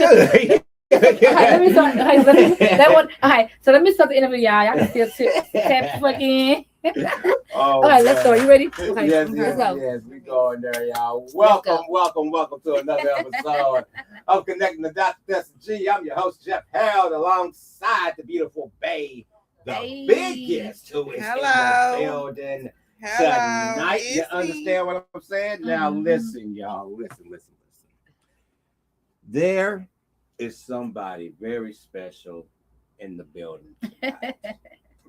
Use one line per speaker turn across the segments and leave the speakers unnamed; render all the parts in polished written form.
good.
Let me start. That one. Okay, so let me start the interview, y'all. Y'all can still tap again.
Oh,
All right, let's go. You ready? Okay,
yes,
let's go.
yes. We going there, y'all.
Let's go.
Welcome to another episode of Connecting the Dots with G. I'm your host, Jeff Harold, alongside the beautiful Bay, the biggest who is in the building tonight. You understand what I'm saying? Now, listen, y'all. Listen. There is somebody very special in the building tonight.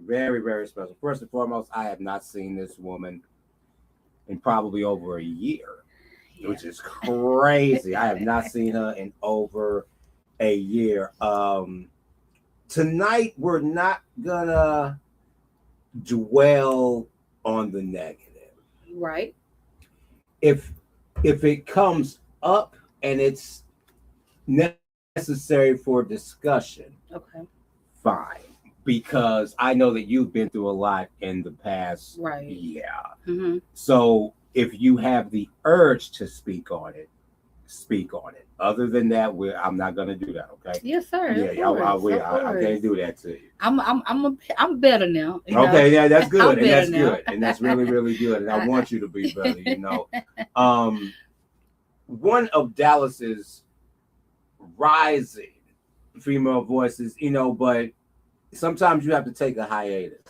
Very, very special. First and foremost, I have not seen this woman in probably over a year, which is crazy. I have not seen her in over a year. Tonight, we're not gonna dwell on the negative.
Right.
If it comes up and it's necessary for discussion,
okay,
fine. Because I know that you've been through a lot in the past year.
Mm-hmm.
So if you have the urge to speak on it, speak on it. Other than that, I'm not going to do that. Okay?
Yes, sir.
Yeah, I can't do that to you.
I'm better now.
Okay, yeah, that's good, and that's good, and that's really, really good. And I want you to be better. One of Dallas's rising female voices, but sometimes you have to take a hiatus,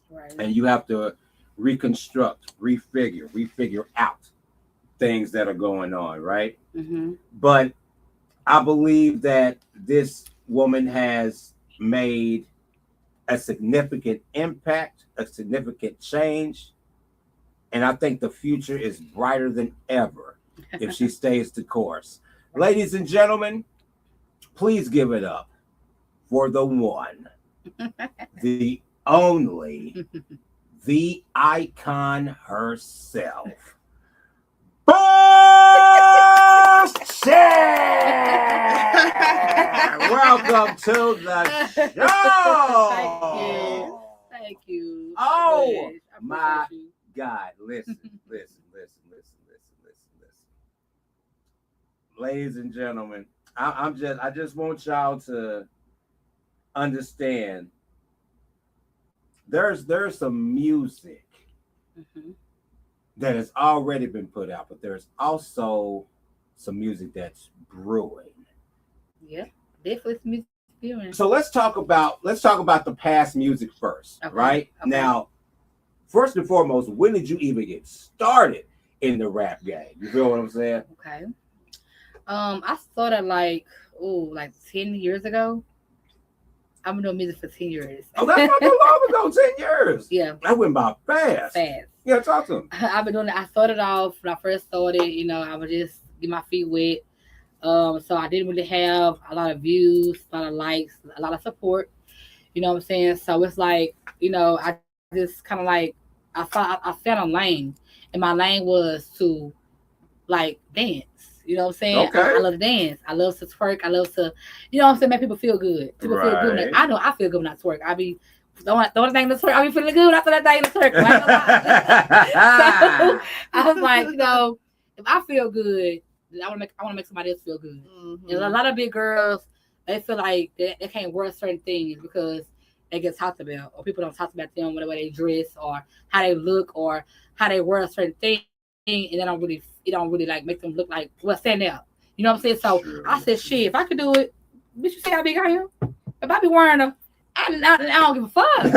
right?
And you have to reconstruct, refigure out things that are going on, right?
Mm-hmm.
But I believe that this woman has made a significant impact, a significant change, and I think the future is brighter than ever if she stays the course. Ladies and gentlemen, please give it up for the one, the only, the icon herself. Chyc! Welcome to the
show. Thank you.
Oh my God! Listen. Ladies and gentlemen, I just want y'all to understand there's some music that has already been put out, but there's also some music that's brewing.
Yeah, definitely some music brewing.
So let's talk about the past music first, right? Okay. Now, first and foremost, when did you even get started in the rap game? You feel what I'm saying?
Okay. I started like 10 years ago. I've been doing music for 10 years.
Oh, that's not too long ago, 10 years.
Yeah.
That went by fast. Yeah, talk to them.
I've been doing it. I started off when I first started, I would just get my feet wet. So I didn't really have a lot of views, a lot of likes, a lot of support. You know what I'm saying? So it's like, I just kind of like, I found a lane. And my lane was to like dance. You know what I'm saying?
Okay.
I love to dance. I love to twerk. I love to, make people feel good. People feel good. Like, I know I feel good when I twerk. I be throwing thing to twerk. I be feeling good after that thing to twerk. Right? So I was like, if I feel good, I want to make somebody else feel good. Mm-hmm. And a lot of big girls, they feel like they can't wear certain things because they get talked about, or people don't talk about them, the way they dress, or how they look, or how they wear a certain thing, and they don't really like make them look like stand out. You know what I'm saying? So I said, shit, if I could do it, bitch, you see how big I am? If I be wearing them, I don't give a fuck. Who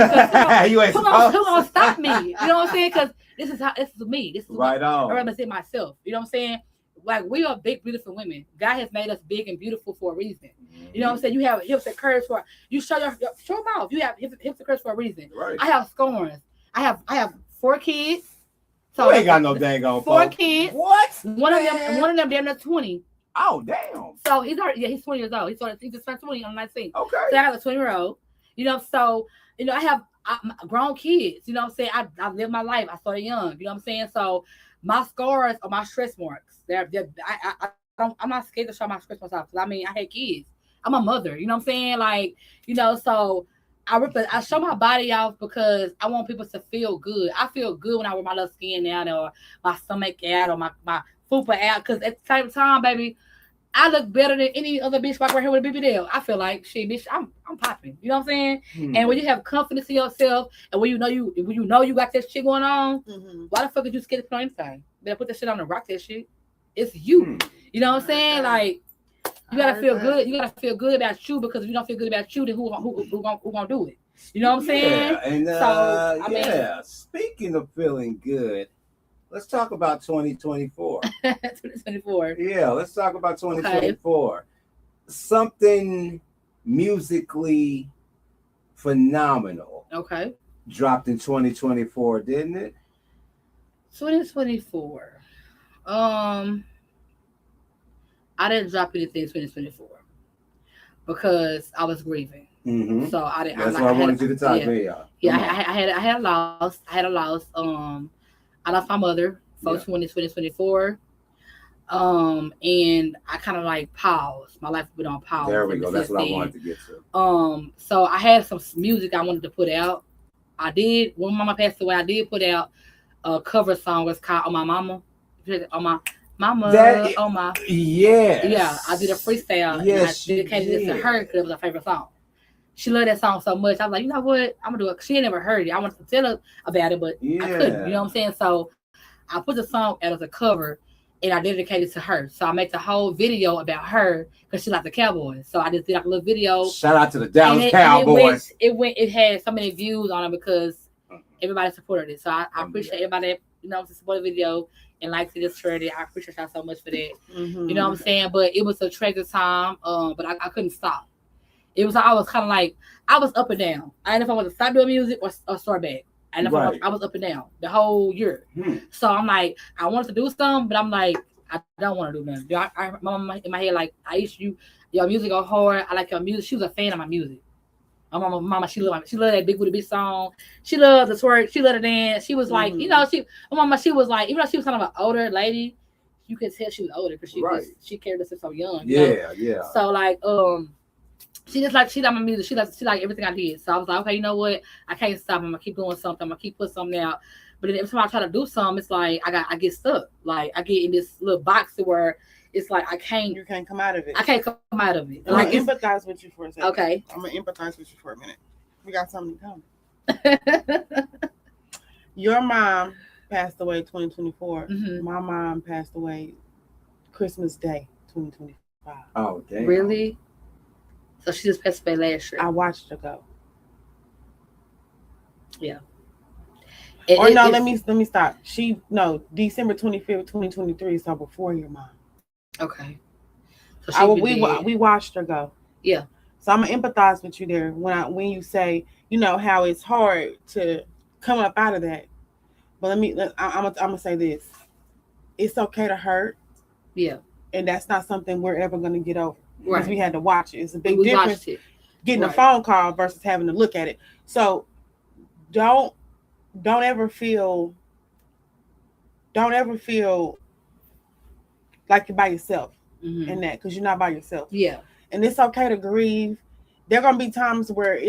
gonna stop me? You know what I'm saying? Because this is me. This is
right on.
I represent myself. You know what I'm saying? Like, we are big, beautiful women. God has made us big and beautiful for a reason. Mm-hmm. You know what I'm saying? You have hips and curves for you show them off. You have hips and curves for a reason.
Right.
I have scorns. I have 4 kids.
So you ain't got no dang on
4 kids.
What?
One of them damn near 20.
Oh damn.
So he's 20 years old. He just turned 20 on 19.
Okay.
So I have a 20-year-old. So I have grown kids. You know what I'm saying? I lived my life. I started young. You know what I'm saying? So my scars are my stress marks. I'm not scared to show my stress marks off. Because I had kids. I'm a mother. You know what I'm saying? Like, so I show my body off because I want people to feel good. I feel good when I wear my little skin out, or my stomach out, or my fupa out. Because at the same time, baby, I look better than any other bitch walking right here with a BBL. I feel like shit, bitch. I'm popping. You know what I'm saying? And when you have confidence in yourself, and when you know you got that shit going on, why the fuck did you scared to put on anything? Better put that shit on and rock that shit. It's you. You know what I'm saying? Like you gotta feel good. You gotta feel good about you, because if you don't feel good about you, then who gonna do it? You know what I'm saying?
Yeah, and
so I
mean, speaking of feeling good, let's talk about 2024.
2024.
Yeah, let's talk about 2024. Okay. Something musically phenomenal.
Okay.
Dropped in 2024, didn't it?
2024. I didn't drop anything in 2024 because I was grieving. So I didn't.
That's why I wanted you to talk to y'all.
Yeah, I had a loss. I lost my mother for 2024. And I kind of like paused. My life has been on pause.
There we go. That's what I wanted to get to.
So I had some music I wanted to put out. I did. When Mama passed away, I did put out a cover song. It's called "On My Mama." On my mama. Yeah. I did a freestyle.
Yes,
and I dedicated it to her because it was her favorite song. She loved that song so much. I was like, you know what? I'm gonna do it. She ain't never heard it. I wanted to tell her about it, but I couldn't. You know what I'm saying? So I put the song out as a cover, and I dedicated it to her. So I made the whole video about her because she liked the Cowboys. So I just did like a little video.
Shout out to the Dallas Cowboys.
It had so many views on it because everybody supported it. So I appreciate everybody that supported the video and liked it, just shared it. I appreciate y'all so much for that. You know what I'm saying? But it was a treasure time. But I couldn't stop. It was. I was kind of like I was up and down. I didn't know if I wanted to stop doing music or start back. And I was up and down the whole year. So I'm like, I wanted to do something, but I'm like, I don't want to do nothing. My mama in my head, like, your music go hard. I like your music. She was a fan of my music. My mama, she loved that Big Booty Bitch song. She loved the twerk. She loved the dance. She was like, my mama, she was like, even though she was kind of an older lady, you could tell she was older because she carried us so young.
Yeah.
So like, she liked my music. She liked everything I did. So I was like, okay, you know what? I can't stop. I'm gonna keep doing something. I'm gonna keep putting something out. But then every time I try to do something, it's like I get stuck. Like I get in this little box where it's like
you can't come out of it.
I can't come out of it.
I'm gonna empathize with you for a second.
Okay.
I'm gonna empathize with you for a minute. We got something coming. Your mom passed away 2024. My mom passed away Christmas Day 2025.
Oh damn.
Really? So she just passed away last year.
I watched her go.
Yeah.
Let me stop. December 25th, 2023, so before your mom.
Okay. So
we watched her go.
Yeah.
So I'm gonna empathize with you there when you say, how it's hard to come up out of that. But I'm gonna say this. It's okay to hurt.
Yeah.
And that's not something we're ever gonna get over.
Right.
Because we had to watch it. It's a big difference getting a phone call versus having to look at it. So don't ever feel like you're by yourself in that, because you're not by yourself.
Yeah.
And it's okay to grieve. There are gonna be times where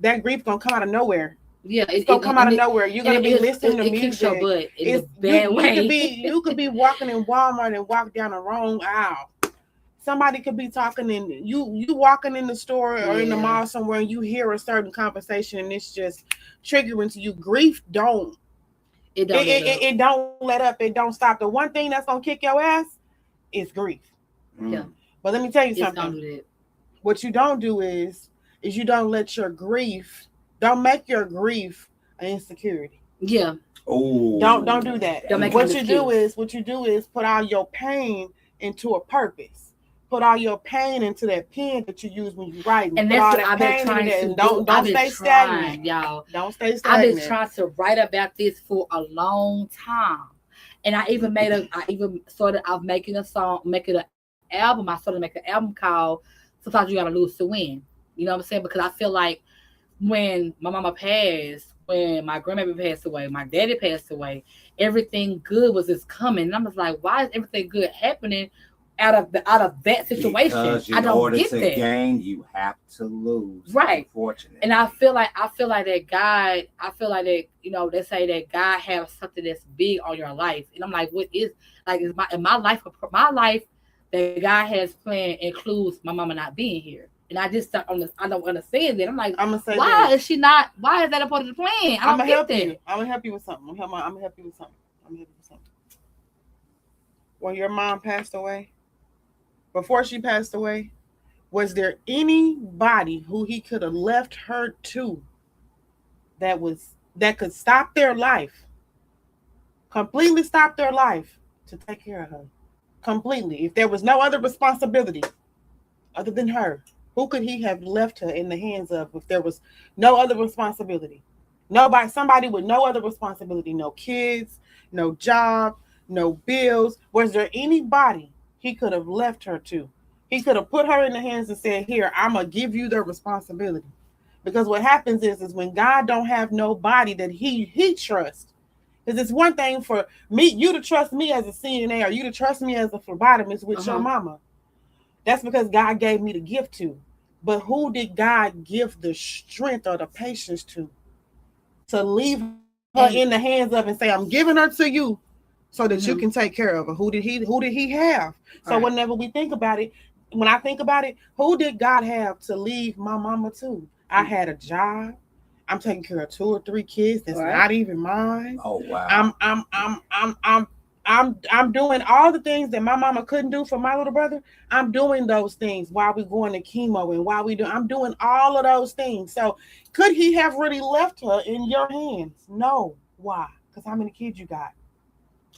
that grief gonna come out of nowhere.
Yeah,
it's gonna come out of nowhere. You're gonna be listening to music.
Kicks your butt in a bad way.
You could be walking in Walmart and walk down the wrong aisle. Somebody could be talking and you walking in the store or in the mall somewhere and you hear a certain conversation and it's just triggering to you. Grief don't let up. It don't stop. The one thing that's gonna kick your ass is grief.
Yeah.
But let me tell you something.
Don't do that.
What you don't do is you don't let your grief, don't make your grief an insecurity.
Yeah.
Oh.
Don't do that. What you do is put all your pain into a purpose. Put all your pain into that pen that you use when you write.
And that's what I've been trying to do.
Don't stay stagnant,
y'all.
Don't stay stagnant.
I've been trying to write about this for a long time. And I even started off making an album. I started making an album called Sometimes You Gotta Lose to Win. You know what I'm saying? Because I feel like when my mama passed, when my grandmother passed away, my daddy passed away, everything good was just coming. And I'm just like, why is everything good happening out of that situation?
Because
I don't get that. In order to
gain, you have to lose.
Right.
Unfortunately.
And I feel like that God, they say that God has something that's big on your life. And I'm like, what is, like, is my life that God has planned includes my mama not being here. And I just don't, I don't understand that. I'm like,
I'm gonna say
why
this.
is she not? Why is that a part of the plan? I
I'm
don't
gonna
get
help
that.
you. I'm gonna help you with something. I'm gonna help you with something. I'm gonna help you with something. When your mom passed away, before she passed away, was there anybody who he could have left her to that could stop their life, completely stop their life to take care of her? Completely. If there was no other responsibility other than her, who could he have left her in the hands of if there was no other responsibility? Nobody, somebody with no other responsibility, no kids, no job, no bills. Was there anybody he could have left her to? He could have put her in the hands and said, "Here, I'm gonna give you the responsibility." Because what happens is when God don't have nobody that he trusts. Because it's one thing for you to trust me as a CNA or you to trust me as a phlebotomist with your mama. That's because God gave me the gift to. But who did God give the strength or the patience to leave her in the hands of and say, "I'm giving her to you so that you can take care of her"? Who did he have? So whenever we think about it, when I think about it, who did God have to leave my mama to? I had a job. I'm taking care of 2 or 3 kids that's not even mine.
Oh wow.
I'm doing all the things that my mama couldn't do for my little brother. I'm doing those things while we going to chemo and I'm doing all of those things. So could he have really left her in your hands? No. Why? Because how many kids you got?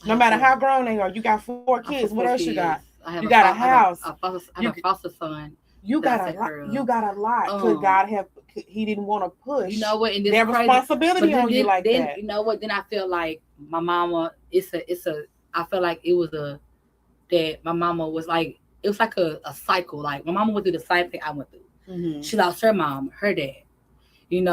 No matter how grown they are, you got 4 kids. What else you got? You got a house.
I have a foster son.
You got a lot. You got a lot. Could God have? He didn't want to push.
You know what? And this
their responsibility on you like
then,
that.
You know what? Then I feel like my mama. I feel like it was that my mama was like, it was like a cycle. Like my mama went through the same thing I went through. Mm-hmm. She lost her mom, her dad. And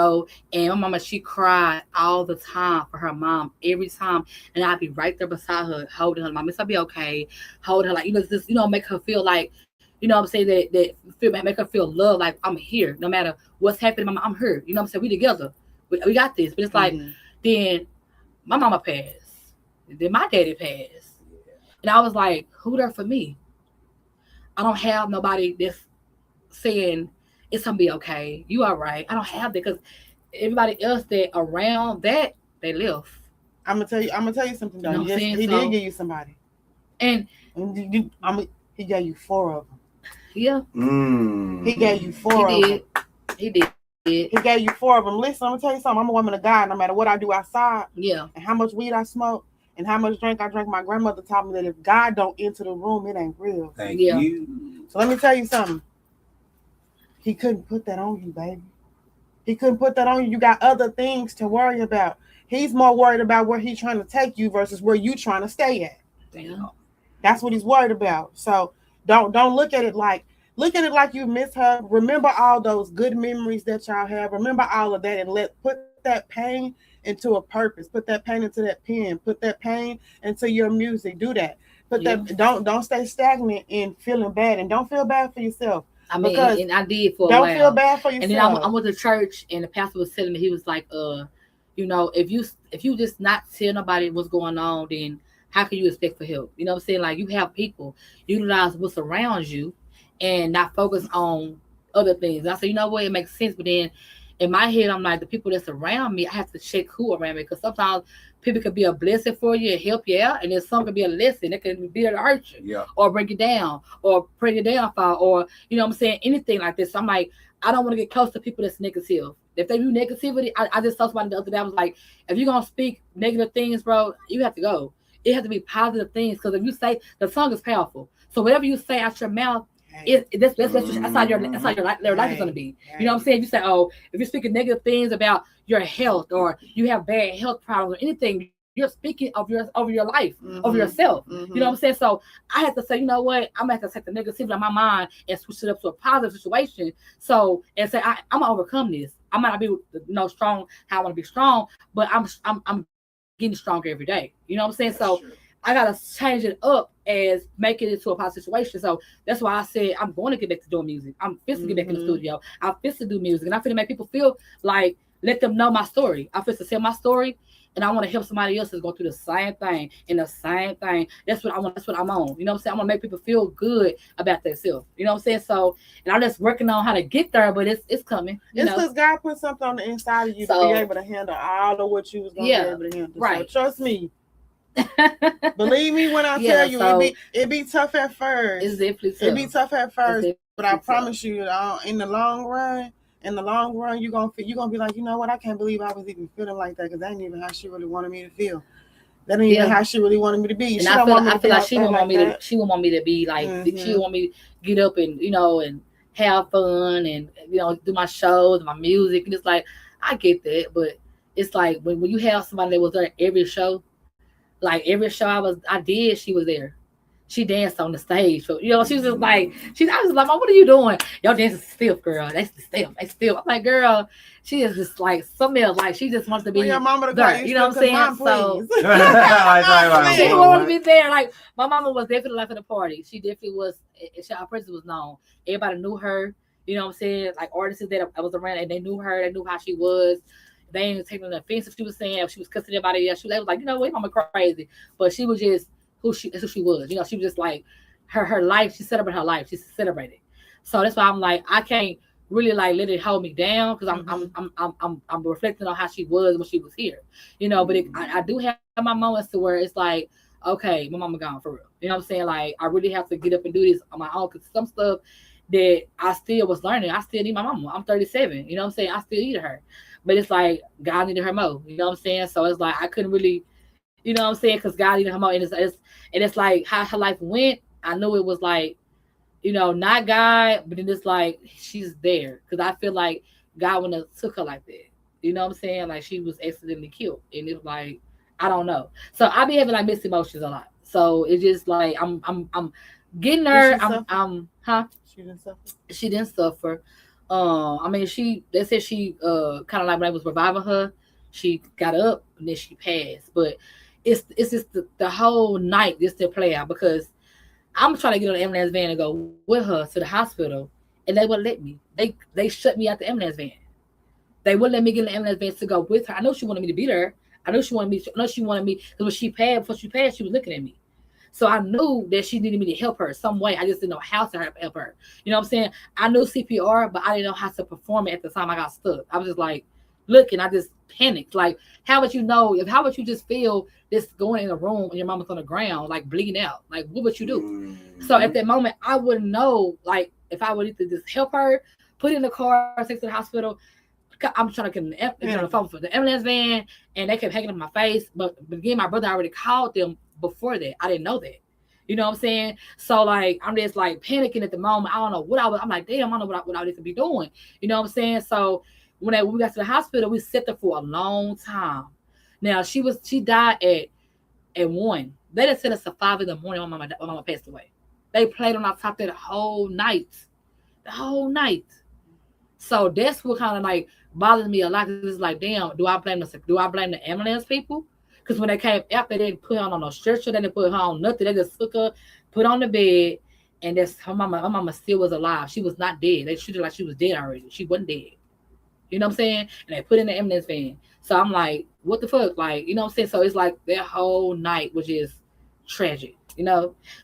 my mama, she cried all the time for her mom, every time. And I'd be right there beside her, holding her. Mom, it's gonna be okay. Holding her, like, just, make her feel like, what I'm saying, that make her feel love, like I'm here. No matter what's happening, mama, I'm here. You know what I'm saying? We together. We got this. But it's like, then my mama passed. Then my daddy passed. And I was like, who there for me? I don't have nobody that's saying, it's gonna be okay. You all right. I don't have that because everybody else that around that, they left.
I'm gonna tell you something though. He did give you somebody.
And
he gave you 4 of them.
Yeah.
He gave you 4 of them.
He did. He
gave you 4 of them. Listen, I'm gonna tell you something. I'm a woman of God. No matter what I do outside, and how much weed I smoke, and how much drink I drank, my grandmother taught me that if God don't enter the room, it ain't real.
Thank you.
So let me tell you something. He couldn't put that on you, baby. He couldn't put that on you. You got other things to worry about. He's more worried about where he's trying to take you versus where you trying to stay at.
Damn.
That's what he's worried about. So don't look at it like you miss her. Remember all those good memories that y'all have. Remember all of that and put that pain into a purpose. Put that pain into that pen. Put that pain into your music. Do that. Don't stay stagnant and feeling bad, and don't feel bad for yourself.
I mean, and I did for a while.
Don't feel bad for yourself.
And then I went to church, and the pastor was telling me, he was like, if you just not tell nobody what's going on, then how can you expect for help? You know what I'm saying? Like, you have people, utilize what's around you and not focus on other things. And I said, you know what? It makes sense. But then in my head, I'm like, the people that's around me, I have to check who around me, because sometimes people could be a blessing for you and help you out, and then some could be a lesson. It can be there to hurt you, or break you down, or bring you down, or what I'm saying, anything like this. So I'm like, I don't want to get close to people that's negative. If they do negativity, I just told somebody the other day, I was like, if you're gonna speak negative things, bro, you have to go. It has to be positive things, because if you say, the song is powerful, so whatever you say out your mouth, that's how your life is going to be. You know what I'm saying? You say, oh, if you're speaking negative things about your health, or you have bad health problems, or anything, you're speaking of your life, of yourself. You know what I'm saying? So I have to say, you know what? I'm going to have to take the negativity out of my mind and switch it up to a positive situation. So, and say, I'm going to overcome this. I might not be strong how I want to be strong, but I'm getting stronger every day. You know what I'm saying? So I gotta change it up as making it to a positive situation. So that's why I said I'm going to get back to doing music. I'm fit to get back in the studio. I'm fit to do music, and I'm fit to make people feel like, let them know my story. I'm fit to tell my story, and I want to help somebody else that's going through the same thing and the same thing. That's what I want. That's what I'm on. You know what I'm saying? I want to make people feel good about themselves. You know what I'm saying? So, and I'm just working on how to get there, but it's coming.
It's because God put something on the inside of you to be able to handle all of what you was going to be able to handle.
Right.
So trust me. Believe me when I tell you, it be tough at first.
It's definitely tough.
It be tough at first, but I promise you, in the long run, you're gonna be like, you know what? I can't believe I was even feeling like that because that ain't even how she really wanted me to feel. That ain't even how she really wanted me to be.
And I feel like she wouldn't want me to. She wouldn't want me to be like. She would want me to get up and and have fun and do my shows, my music, and it's like I get that, but it's like when you have somebody that was there every show. Like every show I did, she was there. She danced on the stage. So, she was just like, I was like, Mom, what are you doing? Your dance is stiff, girl. That's the stiff. That's stiff. I'm like, girl, she is just like something else. Like she just wants to be
your mama
there. You know what I'm saying? So
she
wanted to be there. Like my mama was definitely life of the party. She definitely was. Our presence was known. Everybody knew her. You know what I'm saying? Like artists that I was around, and they knew her. They knew how she was. They ain't taking an offense if she was saying, if she was cussing everybody else. She was like, what, mama crazy. But she was just who she was. She was just like her life. She celebrated her life. She celebrated. So that's why I'm like, I can't really like let it hold me down because I'm reflecting on how she was when she was here. But I do have my moments to where it's like, okay, my mama gone for real. You know what I'm saying? Like I really have to get up and do this on my own because some stuff that I still was learning. I still need my mama. I'm 37. You know what I'm saying? I still need her. But it's like God needed her more. You know what I'm saying? So it's like I couldn't really, you know what I'm saying? Because God needed her more. And it's like how her life went. I knew it was like, not God, but then it's like she's there. Because I feel like God wouldn't have took her like that. You know what I'm saying? Like she was accidentally killed. And it's like, I don't know. So I be having like mixed emotions a lot. So it's just like I'm getting her.
She didn't suffer.
She didn't suffer. I mean, they said she kind of like when I was reviving her, she got up and then she passed. But it's just the whole night just to play out because I'm trying to get on the ambulance van and go with her to the hospital, and they wouldn't let me. They shut me out the ambulance van. They wouldn't let me get in the ambulance van to go with her. I know she wanted me to be there. I know she wanted me because when she passed, she was looking at me. So I knew that she needed me to help her some way. I just didn't know how to help her. You know what I'm saying? I knew CPR, but I didn't know how to perform it at the time I got stuck. I was just like, looking, I just panicked. Like, how would you know? How would you just feel this going in a room and your mama's on the ground, like bleeding out? Like, what would you do? Mm-hmm. So at that moment, I wouldn't know, like, if I would either just help her, put in the car, take to the hospital. I'm trying to get on the phone for the ambulance van, and they kept hanging up my face. But again, my brother already called them before that. I didn't know that. You know what I'm saying? So like I'm just like panicking at the moment. I don't know what I'm like, damn, I don't know what I need to be doing. You know what I'm saying? So when we got to the hospital, we sat there for a long time. Now she died at 1. They didn't send us at 5 in the morning when my mama passed away. They played on our top there the whole night. The whole night. So that's what kind of like bothers me a lot. It's like, damn, do I blame the ambulance people? Because when they came out, they didn't put her on no stretcher, they didn't put her on nothing. They just took her, put her on the bed, and that's her mama still was alive. She was not dead. They treated her like she was dead already. She wasn't dead. You know what I'm saying? And they put her in the ambulance van. So I'm like, what the fuck? Like, you know what I'm saying? So it's like that whole night was just tragic,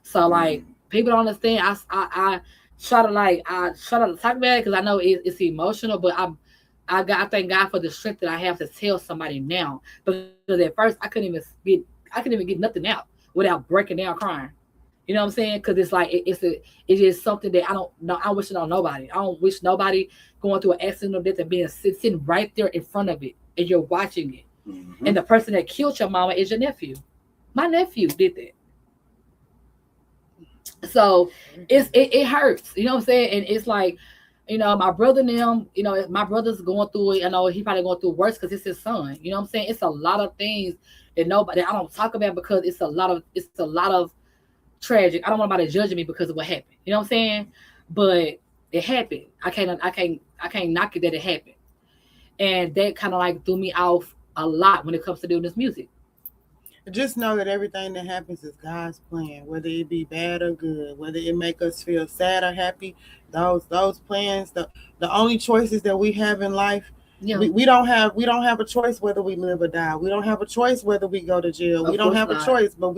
So like people don't understand. I try to talk about it because I know it's emotional, but I thank God for the strength that I have to tell somebody now. Because at first I couldn't even get nothing out without breaking down crying. You know what I'm saying? Because it's like it's just something that I don't know. I wish it on nobody. I don't wish nobody going through an accident or death and being sitting right there in front of it and you're watching it. Mm-hmm. And the person that killed your mama is your nephew. My nephew did that. So it hurts. You know what I'm saying? And it's like, my brother and them, my brother's going through it. I know he probably going through worse because it's his son. You know what I'm saying? It's a lot of things that I don't talk about because it's a lot of tragic. I don't want anybody judging me because of what happened. You know what I'm saying? But it happened. I can't knock it that it happened. And that kind of like threw me off a lot when it comes to doing this music.
Just know that everything that happens is God's plan, whether it be bad or good, whether it make us feel sad or happy. Those plans, the only choices that we have in life
Yeah.
We don't have a choice whether we live or die. We don't have a choice whether we go to jail. We don't have a choice, but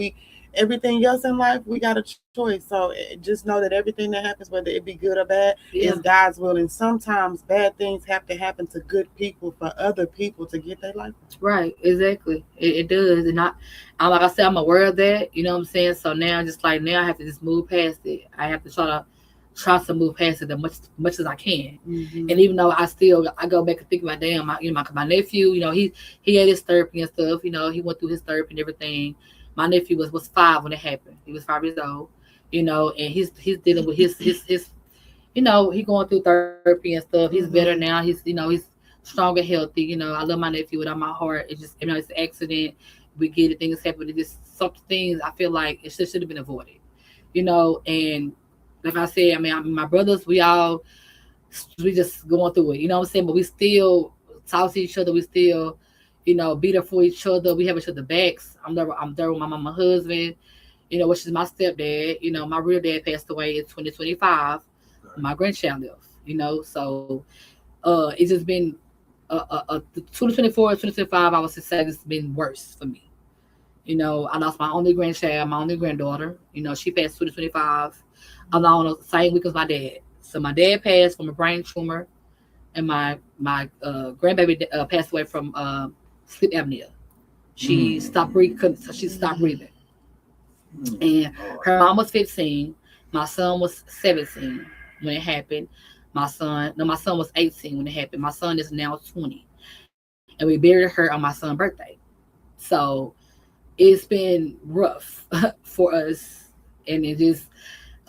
everything else in life, we got a choice. So just know that everything that happens, whether it be good or bad, is God's will. And sometimes bad things have to happen to good people for other people to get their life.
Right, exactly. It does. And like I said, I'm aware of that. You know what I'm saying? So now, just like now, I have to just move past it. I have to try to move past it as much as I can.
Mm-hmm.
And even though I go back and think about, damn, my nephew, he had his therapy and stuff. He went through his therapy and everything. My nephew was 5 when it happened. He was 5 years old. And he's dealing with his he going through therapy and stuff. He's better now. He's strong and healthy. I love my nephew with all my heart. It's just it's an accident. We get it, things happen. It's just some things I feel like it should have been avoided. And like I said, my brothers, we just going through it. You know what I'm saying? But we still talk to each other. We still, be there for each other. We have each other backs. I'm there with my mama husband, which is my stepdad. My real dad passed away in 2025. My grandchild left. So it's just been 2024, 2025, I would say it's been worse for me. I lost my only grandchild, my only granddaughter. She passed 2025. I'm on the same week as my dad. So my dad passed from a brain tumor, and my grandbaby passed away from sleep apnea. She stopped breathing. She stopped breathing. And her mom was 15. My son was 17 when it happened. My son was 18 when it happened. My son is now 20. And we buried her on my son's birthday. So it's been rough for us. And it just,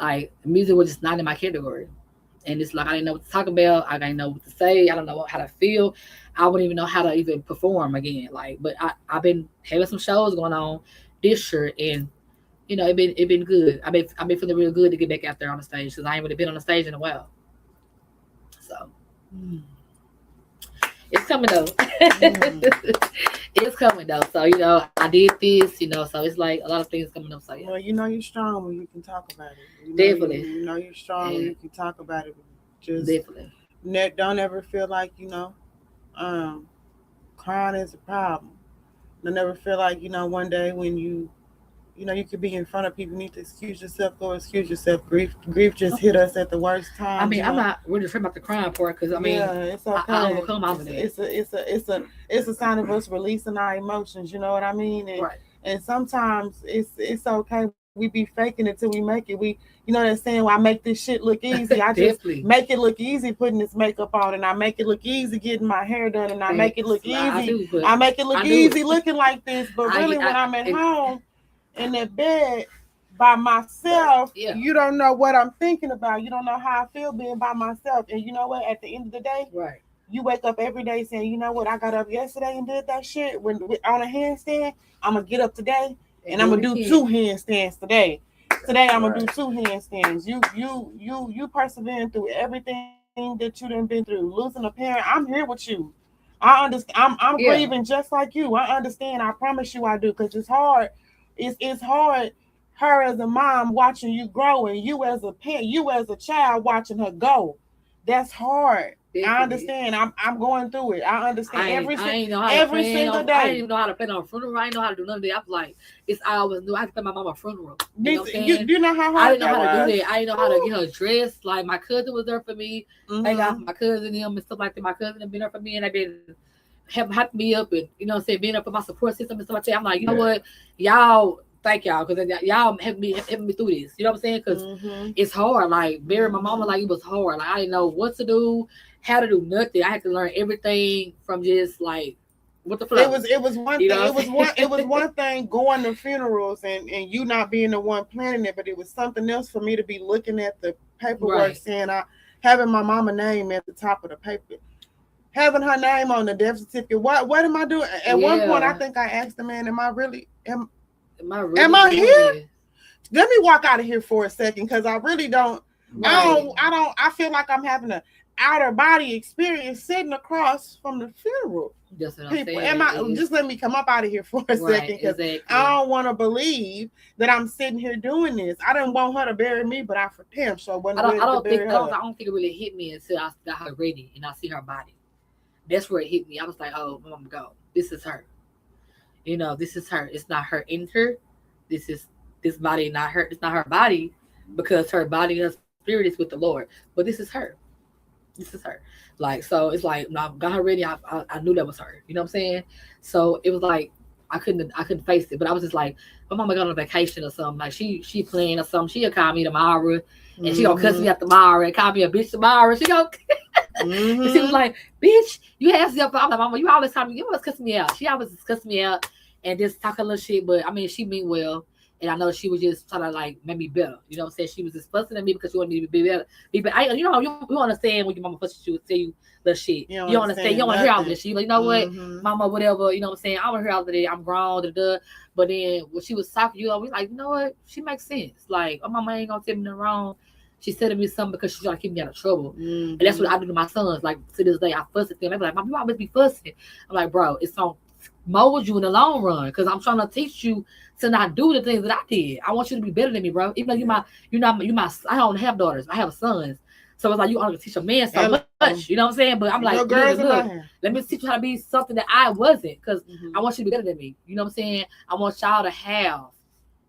like, music was just not in my category. And it's like, I didn't know what to talk about. I didn't know what to say. I don't know how to feel. I wouldn't even know how to even perform again. But I've been having some shows going on this year, and it been good. I've been feeling real good to get back out there on the stage, because I ain't really been on the stage in a while. So it's coming though. It's coming though. So I did this. So it's like a lot of things coming up. So
well, you're strong when you can talk about it.
Definitely.
You're strong when you can talk about it. Just
definitely.
Don't ever feel like crying is a problem. Don't ever feel like one day when you could be in front of people, you need to excuse yourself, go excuse yourself. Grief just hit us at the worst time.
I'm not really sure about the crying part, because
it's okay.
I overcome all of
that. It's a sign of us releasing our emotions. You know what I mean? And sometimes it's okay. We be faking it till we make it. That saying, well, I make this shit look easy. I just make it look easy putting this makeup on, and I make it look easy getting my hair done, and I make it look easy. I make it look easy looking like this. But really, when I'm at home in that bed by myself, you don't know what I'm thinking about. You don't know how I feel being by myself. And you know what? At the end of the day, you wake up every day saying, you know what? I got up yesterday and did that shit on a handstand. I'm gonna get up today and I'm gonna do 2 handstands today. Today I'm gonna do 2 handstands. You persevering through everything that you done been through. Losing a parent, I'm here with you. I understand. I'm grieving just like you. I understand. I promise you I do, because it's hard. It's hard, her as a mom watching you grow, and you as a parent, you as a child watching her go. That's hard. Definitely. I understand. I'm going through it. I understand every single day.
I didn't even know how to plan on a funeral. I didn't know how to do none of that. I was like, it's always new. I had to plan my mama a funeral. You know what I'm saying?
You know how hard
I didn't know how to do that. I didn't know how to get her dressed. Like, my cousin was there for me. I got my cousin and stuff like that. My cousin had been there for me, and they've been hyping me up, and being up for my support system and stuff like that. I'm like, you know what, y'all. Thank y'all, because y'all helping me through this. You know what I'm saying? Because it's hard. Like, burying my mama, like, it was hard. Like, I didn't know what to do, how to do nothing. I had to learn everything from just like what the flow.
It was one thing. It was one thing going to funerals and you not being the one planning it, but it was something else for me to be looking at the paperwork, saying having my mama name at the top of the paper. Having her name on the death certificate. What am I doing? At one point, I think I asked the man, am I here? Let me walk out of here for a second, because I really don't. I feel like I'm having an outer body experience sitting across from the funeral.
Just
people. Just let me come up out of here for a second, because I don't want to believe that I'm sitting here doing this. I didn't want her to bury me, but I for damn sure wasn't.
I don't think it really hit me until I got her ready and I see her body. that's where it hit me. I was like, oh, my mama go. This is her. This is her. It's not her in her. This is this body, not her. It's not her body because her body and her spirit is with the Lord. But this is her. This is her. Like, so it's like, no, I got her ready. I knew that was her. You know what I'm saying? So it was like, I couldn't face it. But I was just like, my mama got on vacation or something. Like she playing or something. She'll call me tomorrow and she gonna cuss me out tomorrow and call me a bitch tomorrow. She gonna and she was like, bitch, you have your I'm like, mama, you always cuss me out. She always cuss me out and just talk a little shit. But I mean, she mean well. And I know she was just trying to like make me better. You know what I'm saying? She was just fussing at me because she wanted me to be better. You understand when your mama fusses you and tell you the shit. You don't understand. You don't want to hear all this shit. Like, you know what, mama, whatever. You know what I'm saying? I want to hear all of that. I'm grown. But then when she was talking, we like, you know what? She makes sense. Like, my mama ain't gonna tell me nothing wrong. She said to me something because she's trying to keep me out of trouble. And that's what I do to my sons. Like, to this day, I fuss at them. They be like, mom, you always be fussing. I'm like, bro, it's on mold you in the long run because I'm trying to teach you to not do the things that I did. I want you to be better than me, bro. Even though I don't have daughters. I have sons. So it's like you only teach a man so much. You know what I'm saying? But I'm like, look, let me teach you how to be something that I wasn't because I want you to be better than me. You know what I'm saying? I want y'all to have,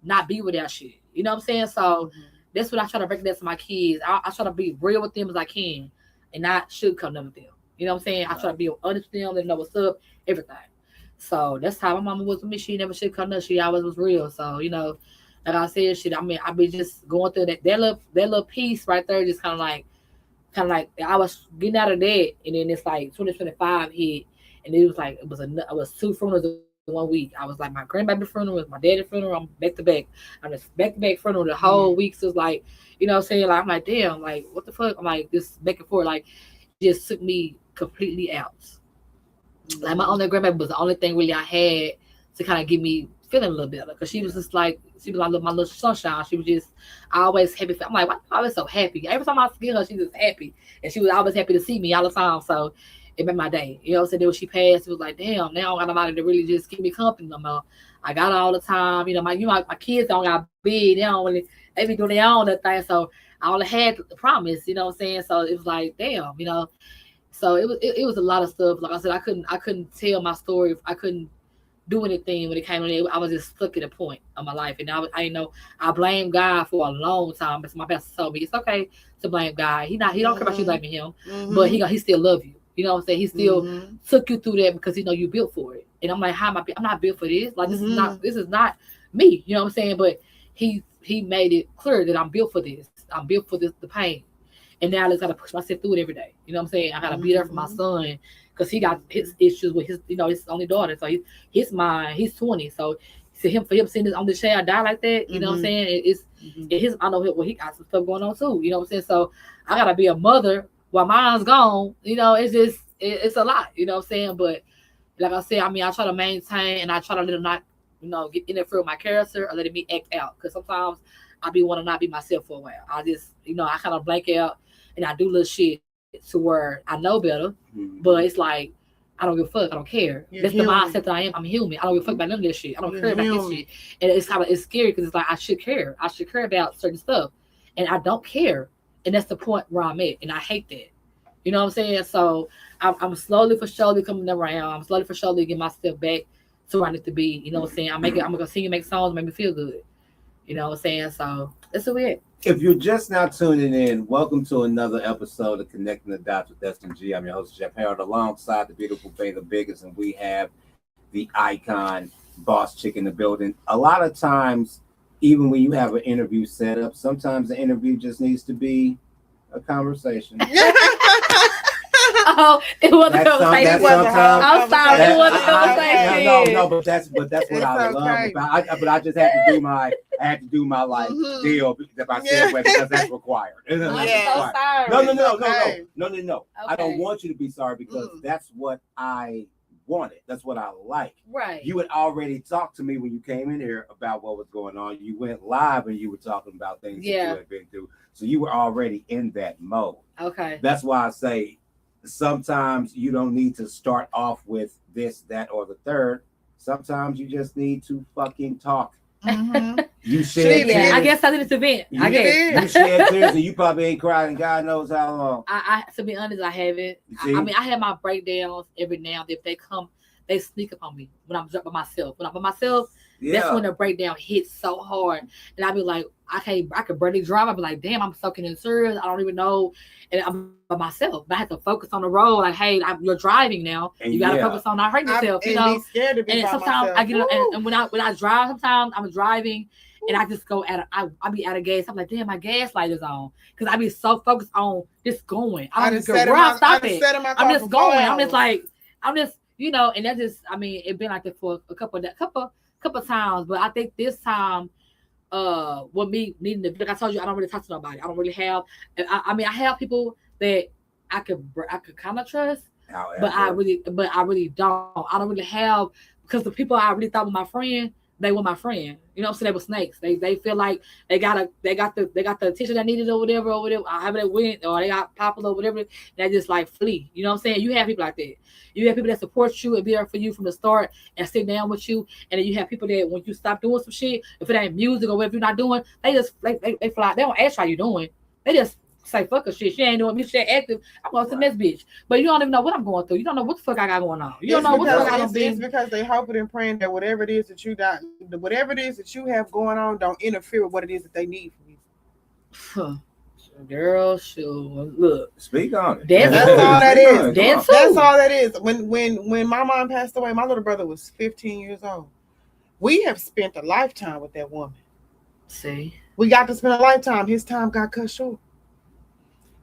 not be with that shit. You know what I'm saying? So that's what I try to break down to my kids. I try to be real with them as I can and not sugarcoat them with them. You know what I'm saying? I try to be honest with them, let them know what's up, everything. So that's how my mama was with me. She never should come up. She always was real. So, like I said, shit, I mean, I be just going through that little piece right there, just kind of like I was getting out of that, and then it's like 2025 hit, and it was 2 funerals in 1 week. I was like, my grandbaby funeral was my daddy's funeral. I'm back to back. I'm just back to back funeral the whole week. So it's like, you know what I'm saying? Like, I'm like, damn, like, what the fuck? I'm like, this back and forth, like, it just took me completely out. Like, my only grandbaby was the only thing really I had to kind of get me feeling a little better. Because she was just like, she was like my little sunshine. She was just always happy. I'm like, why are you always so happy? Every time I see her, she's just happy. And she was always happy to see me all the time. So it made my day. You know what I'm saying? Then when she passed, it was like, damn, now I got nobody to really just keep me company no more. I got her all the time. My kids don't got big. They be doing their own thing. So I only had the promise, you know what I'm saying? So it was like, damn, So it was a lot of stuff. Like I said, I couldn't tell my story. I couldn't do anything when it came on it. I was just stuck at a point of my life, and I blamed God for a long time. But my pastor told me it's okay to blame God. He don't care about you blaming him, but he still love you. You know what I'm saying? He still took you through that because you built for it. And I'm like, how am I? I'm not built for this. Like this is not me. You know what I'm saying? But he made it clear that I'm built for this. I'm built for this, the pain. And now I just gotta push myself through it every day. You know what I'm saying? I gotta be there for my son because he got his issues with his only daughter. So he's 20. So for him seeing this on the chair die like that, you know what I'm saying? I know he got some stuff going on too. You know what I'm saying? So I gotta be a mother while mine's gone. It's just it's a lot. You know what I'm saying? But like I said, I mean, I try to maintain and I try to let him not, get interfere with my character or let me act out because sometimes I be want to not be myself for a while. I just, I kind of blank out. And I do little shit to where I know better, but it's like I don't give a fuck. I don't care. That's the mindset that I am. I'm human. I don't give a fuck about none of this shit. I don't care about this shit. And it's scary because it's like I should care. I should care about certain stuff, and I don't care. And that's the point where I'm at, and I hate that. You know what I'm saying? So I'm slowly for surely coming around. I'm slowly for surely getting myself back to where I need to be. You know what I'm saying? I'm gonna continue to make songs, make me feel good. You know what I'm saying? So that's what we at.
If you're just now tuning in, welcome to another episode of Connecting the Dots with Destin G. I'm your host, Jeff Harold, alongside the beautiful Veda Biggers, and we have the icon, Boss Chyc in the building. A lot of times, even when you have an interview set up, sometimes the interview just needs to be a conversation.
Oh, it was a conversation. I'm sorry, it was a conversation.
No, but that's what I love about. But I just had to do my like deal if I said because that's required. No. Okay. I don't want you to be sorry because that's what I wanted. That's what I like.
Right.
You had already talked to me when you came in here about what was going on. You went live and you were talking about things that you had been through. So you were already in that mode.
Okay.
That's why I say sometimes you don't need to start off with this, that, or the third. Sometimes you just need to fucking talk
Mm-hmm.
You shed tears.
I guess I did this event. I guess
you shed tears, and you probably ain't cried in God knows how long.
I to be honest, I haven't. I mean, I have my breakdowns every now and then. If they come, they sneak up on me when I'm by myself. When I'm by myself, that's when the breakdown hits so hard, and I be like, I could barely drive. I be like, damn, I'm soaking in tears. I don't even know, and I'm by myself. But I have to focus on the road. Like, hey, you're driving now. And you got to focus on not hurting yourself. You know,
be scared to be
and
by
sometimes
myself.
I get and when I drive, sometimes I'm driving. And I just go I be out of gas. I'm like, damn, my gas light is on. Because I be so focused on just going. I don't care where I stop it. I'm just going. I'm just like, you know, and that just, I mean, it's been like that for a couple times. But I think this time, with me needing to, like I told you, I don't really talk to nobody. I don't really have, I mean, I have people that I could kind of trust. However. But I really don't. I don't really have, because the people I really thought were my friend, they were my friend. You know what I'm saying? They were snakes. They feel like they got the attention they needed or whatever, however they went, or they got popular or whatever, they just like flee. You know what I'm saying? You have people like that. You have people that support you and be there for you from the start and sit down with you. And then you have people that when you stop doing some shit, if it ain't music or whatever you're not doing, they just they fly. They don't ask how you doing. They just say fuck a shit. She ain't doing me. She ain't active. I'm going to this bitch. But you don't even know what I'm going through. You don't know what the fuck I got going on. You don't know what the fuck I got.
It's because they hoping and praying that whatever it is that you got, whatever it is that you have going on, don't interfere with what it is that they need from you.
Girl, sure. Look,
speak on it.
That's all that is. That's all that is. When my mom passed away, my little brother was 15 years old. We have spent a lifetime with that woman.
See,
we got to spend a lifetime. His time got cut short.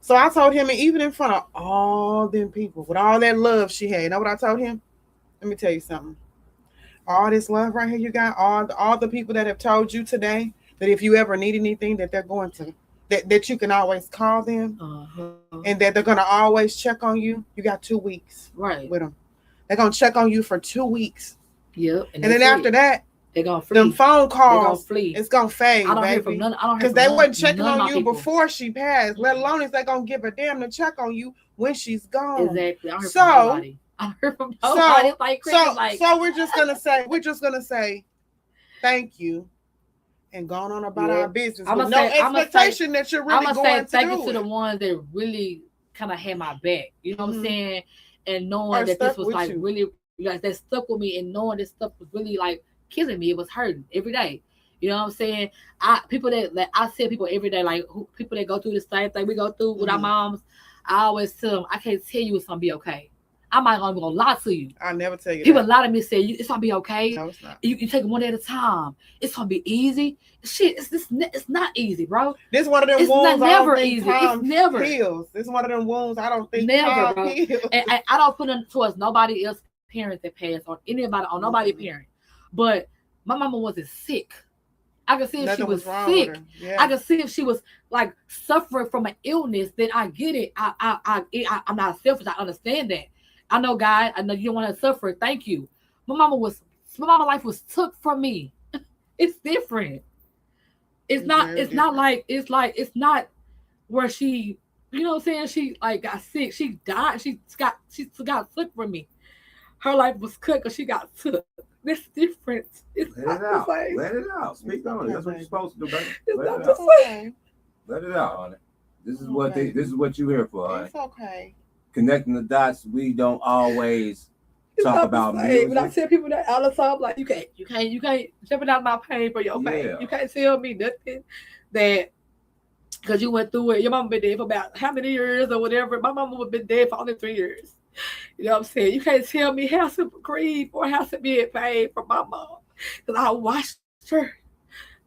So I told him, and even in front of all them people, with all that love she had, you know what I told him? Let me tell you something. All this love right here you got, all the people that have told you today that if you ever need anything, that they're going to, that you can always call them, and that they're going to always check on you. You got 2 weeks with them. They're going to check on you for 2 weeks.
Yep.
And then after that,
they're gonna flee.
Them phone calls,
flee.
It's gonna fade.
I don't hear from none.
Because they wasn't checking on you before she passed. Let alone if they gonna give a damn to check on you when she's gone.
Exactly. I don't hear from nobody. I don't hear from nobody.
So we're just gonna say, thank you, and going on about our business with no expectation that you're really going to
thank you to the ones that really kind of had my back. You know what I'm saying? And knowing that this was like really, like that stuck with me, and knowing this stuff was really like killing me. It was hurting every day. You know what I'm saying? I see people every day, like people that go through the same thing we go through with our moms. I always tell them, I can't tell you it's gonna be okay. I'm not gonna lie to you.
I never tell you.
People a lot of me say it's gonna be okay.
No, it's not.
You take it one day at a time. It's gonna be easy. Shit, it's not easy, bro.
This one of them
it's
wounds.
Not never easy. It's never
heals. This is one of them wounds. I don't think
never, bro.
Heals.
And I don't put it towards nobody else parents that passed or anybody or nobody parent, but my mama wasn't sick. I could see if she was sick. Yeah. I could see if she was like suffering from an illness. Then I get it. I'm not selfish. I understand that. I know, God. I know you don't want to suffer. Thank you. My mama life was took from me. It's different. It's not not where she, you know what I'm saying? She like got sick. She died. She got took from me. Her life was cut because she got took. This difference. It's
Let it out. Let it out. Speak on it. That's what you're supposed to do, baby.
Let
it out, honey. This is what this is what you're here for, honey.
It's okay.
Connecting the dots. We don't always talk about music.
When I tell people that all the time, like you can't jeopardize my pain for your pain. You can't tell me nothing that because you went through it. Your mama been dead for about how many years or whatever. My mama would have been dead for only 3 years. You know what I'm saying? You can't tell me how to grieve or how to be in pain for my mom. Because I watched her.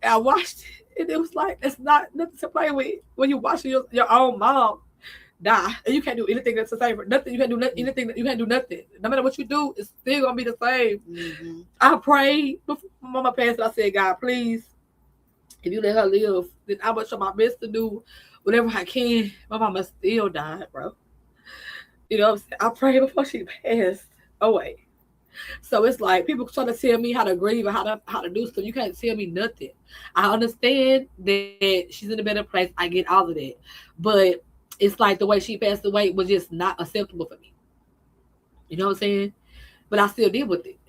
I watched it. And it was like, it's not nothing to play with when you watch your own mom die. And you can't do anything that's the same for nothing. You can't do anything. You can't do nothing. No matter what you do, it's still going to be the same. Mm-hmm. I prayed before my mama passed. I said, God, please, if you let her live, then I will try my best to do whatever I can. My mama still died, bro. You know what I'm saying? I prayed before she passed away. So it's like people trying to tell me how to grieve or how to do stuff. You can't tell me nothing. I understand that she's in a better place. I get all of that. But it's like the way she passed away was just not acceptable for me. You know what I'm saying? But I still deal with it.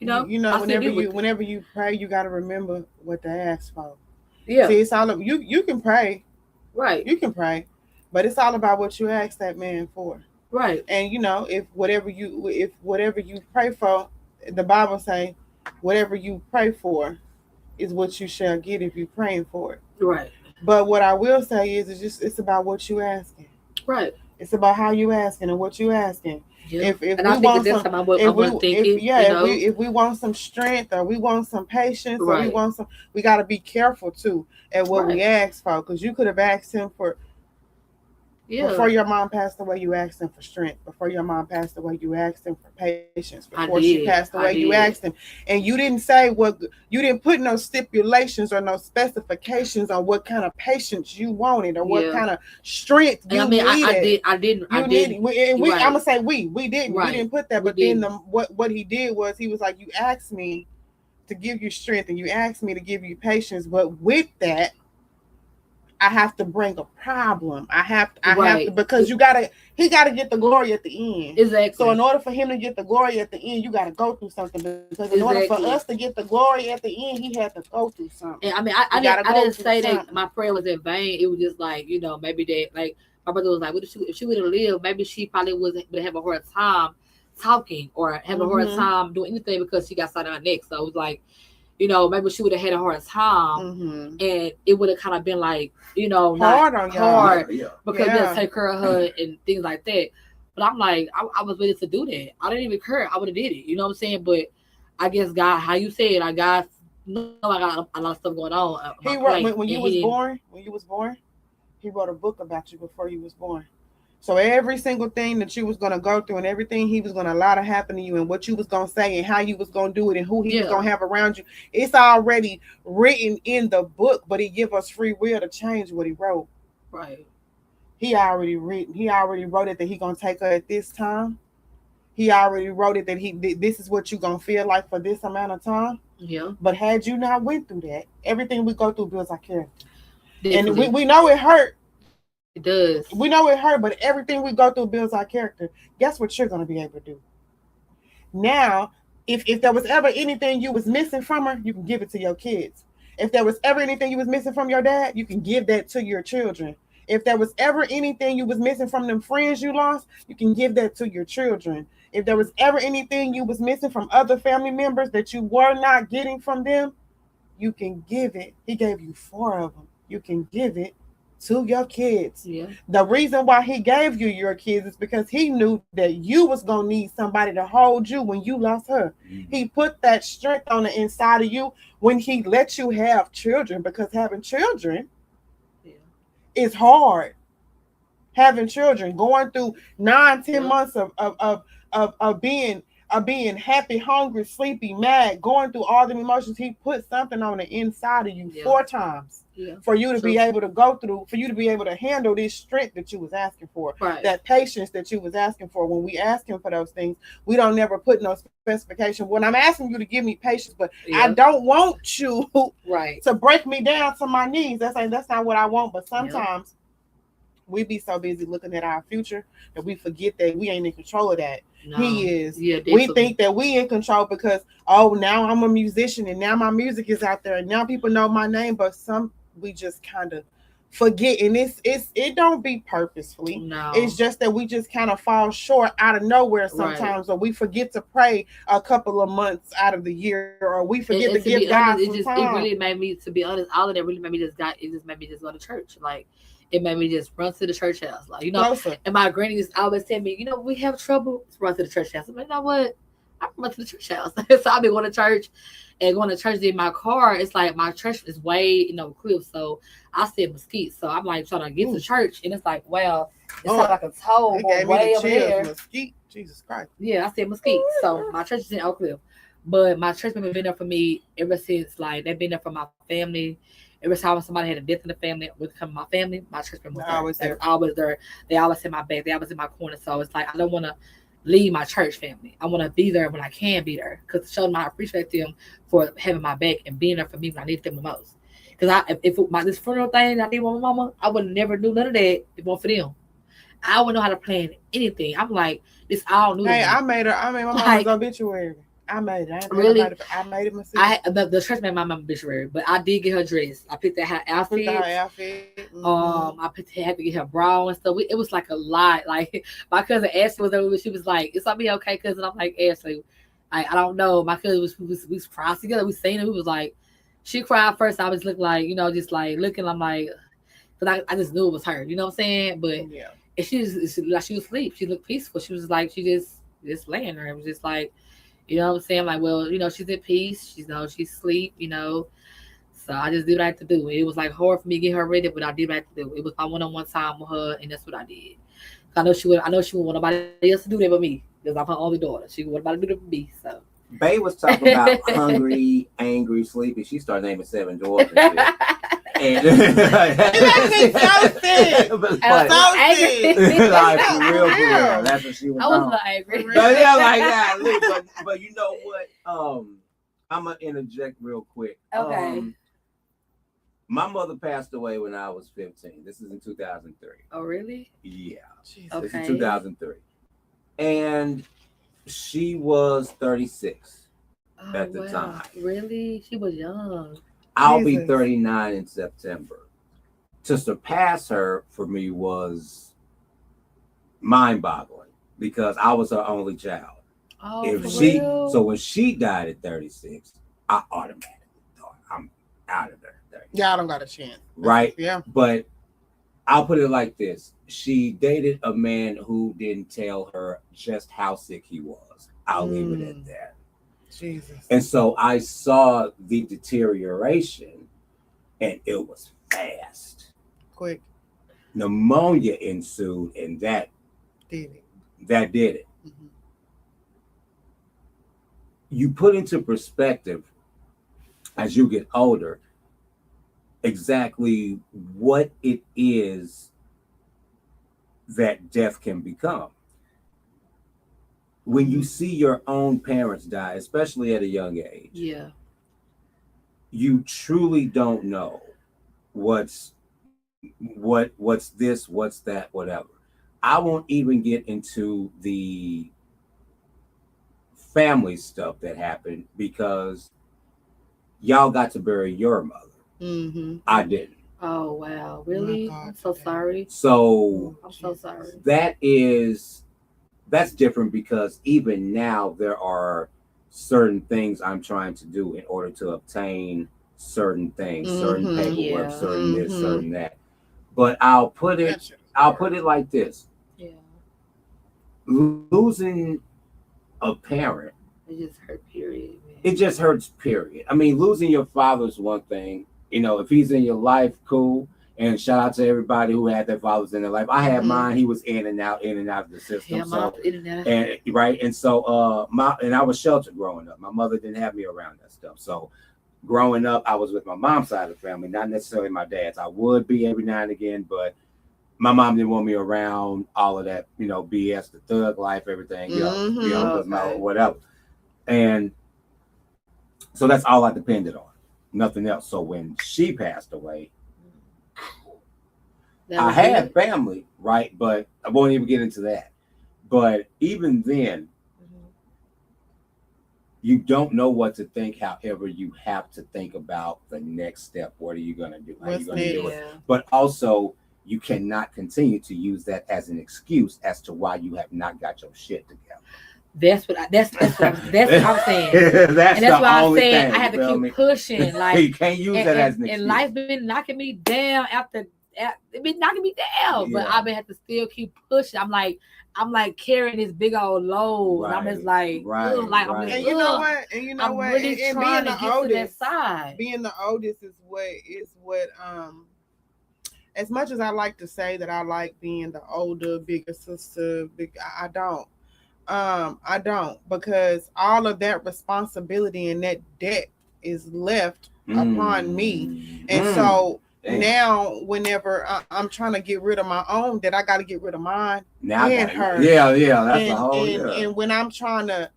You know, whenever you pray, you got to remember what to ask for.
Yeah.
See, it's all of you. You can pray,
right.
You can pray, but it's all about what you ask that man for.
Right.
And you know, if whatever you pray for, the Bible say, whatever you pray for, is what you shall get if you're praying for it.
Right.
But what I will say is, it's about what you asking.
Right.
It's about how you asking and what you asking.
Yeah. If
we want some strength, or we want some patience, or we got to be careful too at what we ask for, because you could have asked him for. Yeah. Before your mom passed away, you asked him for strength. Before your mom passed away, you asked him for patience. Before she passed away, you asked him. And you didn't say you didn't put no stipulations or no specifications on what kind of patience you wanted or what kind of strength you needed.
I didn't.
I'm gonna say we didn't. We didn't put that. But then what he did was, he was like, you asked me to give you strength and you asked me to give you patience, but with that, I have to bring a problem. I have to, because he got to get the glory at the end.
Exactly.
So in order for him to get the glory at the end, you got to go through something. Because in order for us to get the glory at the end, he had to go through something.
And I didn't say that my prayer was in vain. It was just like, maybe that, like, my brother was like, if she would have lived, maybe she probably would have a hard time talking or have a hard time doing anything because she got sight on her neck. So it was like, maybe she would have had a hard time, and it would have kind of been like, hard because you have to take care of her and things like that. But I'm like, I was ready to do that. I didn't even care. I would have did it. You know what I'm saying? But I guess God, how you said, I got a lot of stuff going on.
He wrote when you was born. He wrote a book about you before you was born. So every single thing that you was going to go through and everything he was going to allow to happen to you and what you was going to say and how you was going to do it and who he was going to have around you, it's already written in the book, but he give us free will to change what he wrote.
Right.
He already wrote it that he going to take her at this time. He already wrote it that this is what you going to feel like for this amount of time.
Yeah.
But had you not went through that, everything we go through builds our character. Definitely. And we know it hurt.
It does.
We know it hurt, but everything we go through builds our character. Guess what you're going to be able to do? Now, if there was ever anything you was missing from her, you can give it to your kids. If there was ever anything you was missing from your dad, you can give that to your children. If there was ever anything you was missing from them friends you lost, you can give that to your children. If there was ever anything you was missing from other family members that you were not getting from them, you can give it. He gave you 4 of them. You can give it to your kids.
Yeah.
The reason why he gave you your kids is because he knew that you was going to need somebody to hold you when you lost her. Mm-hmm. He put that strength on the inside of you when he let you have children, because having children is hard. Having children, going through 9-10 months of being happy, hungry, sleepy, mad, going through all the emotions. He put something on the inside of you 4 times for you to be able to go through, for you to be able to handle this strength that you was asking for, that patience that you was asking for. When we ask him for those things, we don't never put no specification. When I'm asking you to give me patience, but I don't want you to break me down to my knees. That's not what I want. But sometimes we be so busy looking at our future that we forget that we ain't in control of that. No. He is. Yeah, we think that we in control because, now I'm a musician and now my music is out there and now people know my name, but we just kind of forget, and it don't be purposefully. No. It's just that we just kind of fall short out of nowhere sometimes, or we forget to pray a couple of months out of the year, or we forget to give God some time.
It really made me, to be honest, all of that really made me just go to church. Like, it made me just run to the church house. Like, Closer. And my granny used to always tell me, we have trouble, let's run to the church house. I'm like, you know what? I run to the church house. So I've been going to church, and going to church in my car, it's like my church is way, cliff. So I said Mesquite. So I'm like trying to get to church, and it's like, wow, it's like a toll way over there.
Mesquite. Jesus Christ.
Yeah, I said Mesquite. So my church is in Oak Cliff. But my church member been there for me ever since. Like, they've been there for my family. Every time somebody had a death in the family, would come to my family, my church member was there. They always there. They always in my back. They always in my corner. So it's like, I don't want to leave my church family. I want to be there when I can be there, because to show them I appreciate them for having my back and being there for me when I need them the most. Because if this funeral thing I did with my mama, I would never do none of that if it weren't for them. I wouldn't know how to plan anything. I'm like, this all new.
Hey, I made my mama's obituary. I made it.
Really?
I made it myself.
The church made my mama obituary, but I did get her dress. I picked out her outfit. I had to get her bra and stuff. It was like a lot. Like my cousin Ashley was over. She was like, "It's gonna be okay, cousin." I'm like, Ashley, I don't know. My cousin we cried together. We seen it. We was like, she cried first. I was looking like, just like looking. I'm like, but I just knew it was her. You know what I'm saying? But
Yeah.
and she was asleep. She looked peaceful. She was like, she just laying there. It was just like. You know what I'm saying? Like, well, she's at peace. She's she's asleep, So I just did what I had to do. It was like hard for me to get her ready, but I did what I had to do. It was my one-on-one time with her, and that's what I did. I know she would want nobody else to do that but me. Because I'm her only daughter. She would want nobody to do that but me. So
Bae was talking about hungry, angry, sleepy. She started naming 7 daughters and shit. And like for real. That's what she was.
I was not angry.
But yeah, like that. But you know what? I'm gonna interject real quick.
Okay.
My mother passed away when I was 15. This is in 2003.
Oh, really?
Yeah.
Okay.
This is 2003, and she was 36 at the time.
Really? She was young.
I'll be 39 in September. To surpass her for me was mind-boggling because I was her only child.
Oh,
So when she died at 36, I automatically thought I'm out of there.
Yeah, I don't got a chance.
Right?
Yeah.
But I'll put it like this. She dated a man who didn't tell her just how sick he was. I'll leave it at that.
Jesus.
And so I saw the deterioration, and it was fast.
Quick.
Pneumonia ensued, and that did it. Mm-hmm. You put into perspective as you get older exactly what it is that death can become. When you see your own parents die, especially at a young age, you truly don't know what's this, what's that, whatever. I won't even get into the family stuff that happened because y'all got to bury your mother.
Mm-hmm.
I didn't.
Oh wow, really? I'm so sorry.
So
I'm so sorry.
That's different because even now there are certain things I'm trying to do in order to obtain certain things, certain paperwork, certain this, certain that. But I'll put it like this.
Yeah.
Losing a parent.
It just hurt, period. Man.
It just hurts, period. I mean, losing your father's one thing. If he's in your life, cool. And shout out to everybody who had their fathers in their life. I had mine. He was in and out of the system.
Yeah,
so,
in and out.
And right. And so I was sheltered growing up. My mother didn't have me around that stuff. So growing up, I was with my mom's side of the family, not necessarily my dad's. I would be every now and again, but my mom didn't want me around all of that, BS, the thug life, everything, whatever. And so that's all I depended on. Nothing else. So when she passed away, I had family, right? But I won't even get into that. But even then, you don't know what to think. However, you have to think about the next step. What are you going to do? How are you going to do it? But also, you cannot continue to use that as an excuse as to why you have not got your shit together.
That's what I'm saying. That's why I'm saying I had to keep pushing. Like
you can't use that as an excuse.
And life been knocking me down it been knocking me down, but I've been have to still keep pushing. I'm like carrying this big old load. And I'm just like,
and you know what? I'm
really trying to get to that side.
Being the oldest is what as much as I like to say that I like being the older, bigger sister, I don't. I don't, because all of that responsibility and that debt is left upon me. And so now whenever I'm trying to get rid of my own, that I got to get rid of mine and her.
Yeah, that's a whole
and when I'm trying to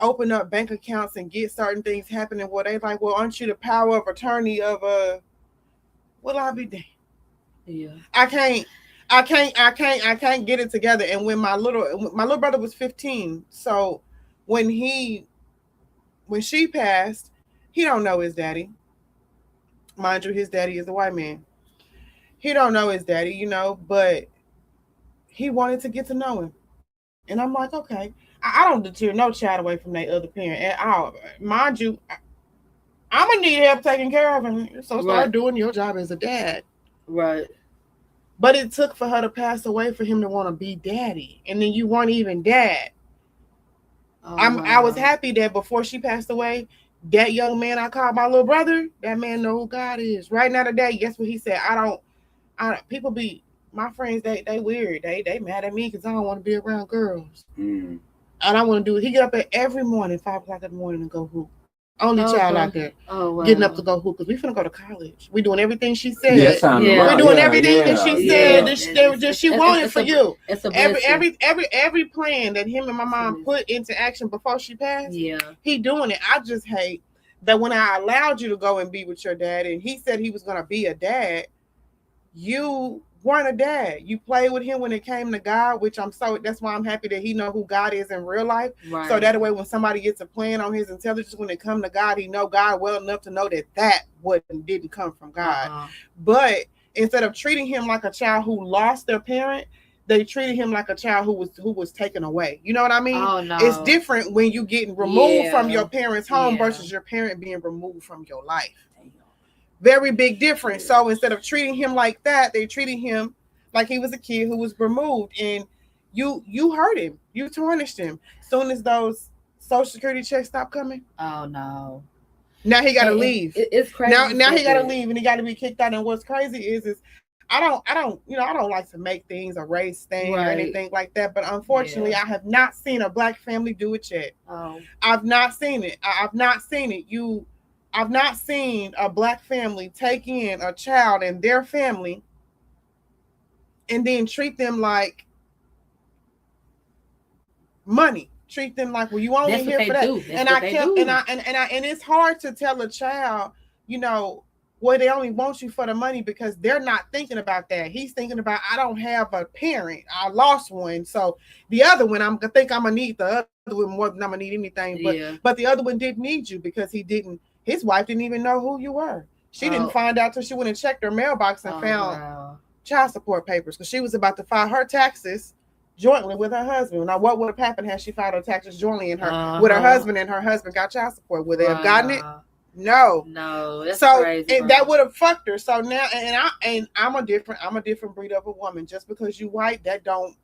open up bank accounts and get certain things happening, where they like, well, aren't you the power of attorney of well, I'll be damned.
Yeah.
I can't get it together. And when my little brother was 15, so when he when she passed, he don't know his daddy. Mind you, his daddy is a white man. He don't know his daddy, but he wanted to get to know him. And I'm like, okay, I don't deter no child away from their other parent at all. Mind you, I'm gonna need help taking care of him. So start doing your job as a dad.
Right.
But it took for her to pass away for him to want to be daddy. And then you weren't even dad. I was happy that before she passed away, that young man I called my little brother, that man know who God is. Right now today, guess what he said? People be, my friends, they weird. They mad at me because I don't want to be around girls. And I want to do it. He get up at every morning, 5 o'clock in the morning, and go hoop. Only child out there getting up to go hoop because we finna go to college. We doing everything she said.
Yes,
we're doing everything that she said that she wanted for you.
It's a
every plan that him and my mom put into action before she passed.
Yeah,
he doing it. I just hate that when I allowed you to go and be with your dad, and he said he was gonna be a dad, you weren't a dad. You played with him when it came to God, that's why I'm happy that he know who God is in real life.
Right.
So that way when somebody gets a plan on his intelligence, when it come to God, he know God well enough to know that didn't come from God. But instead of treating him like a child who lost their parent, they treated him like a child who was taken away. You know what I mean?
Oh, no.
It's different when you getting removed from your parents' home versus your parent being removed from your life. Very big difference. So instead of treating him like that, they treated him like he was a kid who was removed, and you hurt him. You tarnished him. Soon as those Social Security checks stop coming,
oh no!
Now he got to leave.
It's crazy.
Now he got to leave, and he got to be kicked out. And what's crazy is I don't like to make things a race thing or anything like that. But unfortunately, I have not seen a black family do it yet.
Oh,
I've not seen it. I've not seen it. I've not seen a black family take in a child and their family and then treat them like money. Treat them like, well, you only here for that. And it's hard to tell a child, well, they only want you for the money because they're not thinking about that. He's thinking about, I don't have a parent. I lost one. So the other one, I'm gonna need the other one more than I'm gonna need anything. But the other one didn't need you because his wife didn't even know who you were. She didn't find out till she went and checked her mailbox and found child support papers because she was about to file her taxes jointly with her husband. Now, what would have happened had she filed her taxes jointly with her husband, and her husband got child support? Would they have gotten it? No.
That's crazy.
And that would have fucked her. So now, I'm a different breed of a woman. Just because you white, that don't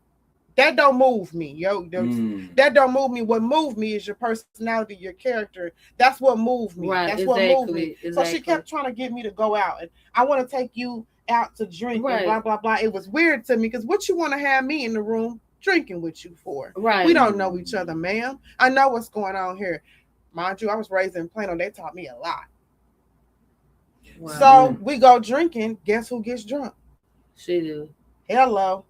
move me, that don't move me. What moved me is your personality, your character. That's what moved me. That's what moved me. So she kept trying to get me to go out, and I want to take you out to drink and blah blah blah. It was weird to me because what you want to have me in the room drinking with you for?
Right.
We don't know each other, ma'am. I know what's going on here. Mind you, I was raised in Plano. They taught me a lot. Wow. So we go drinking. Guess who gets drunk?
She do.
Hello.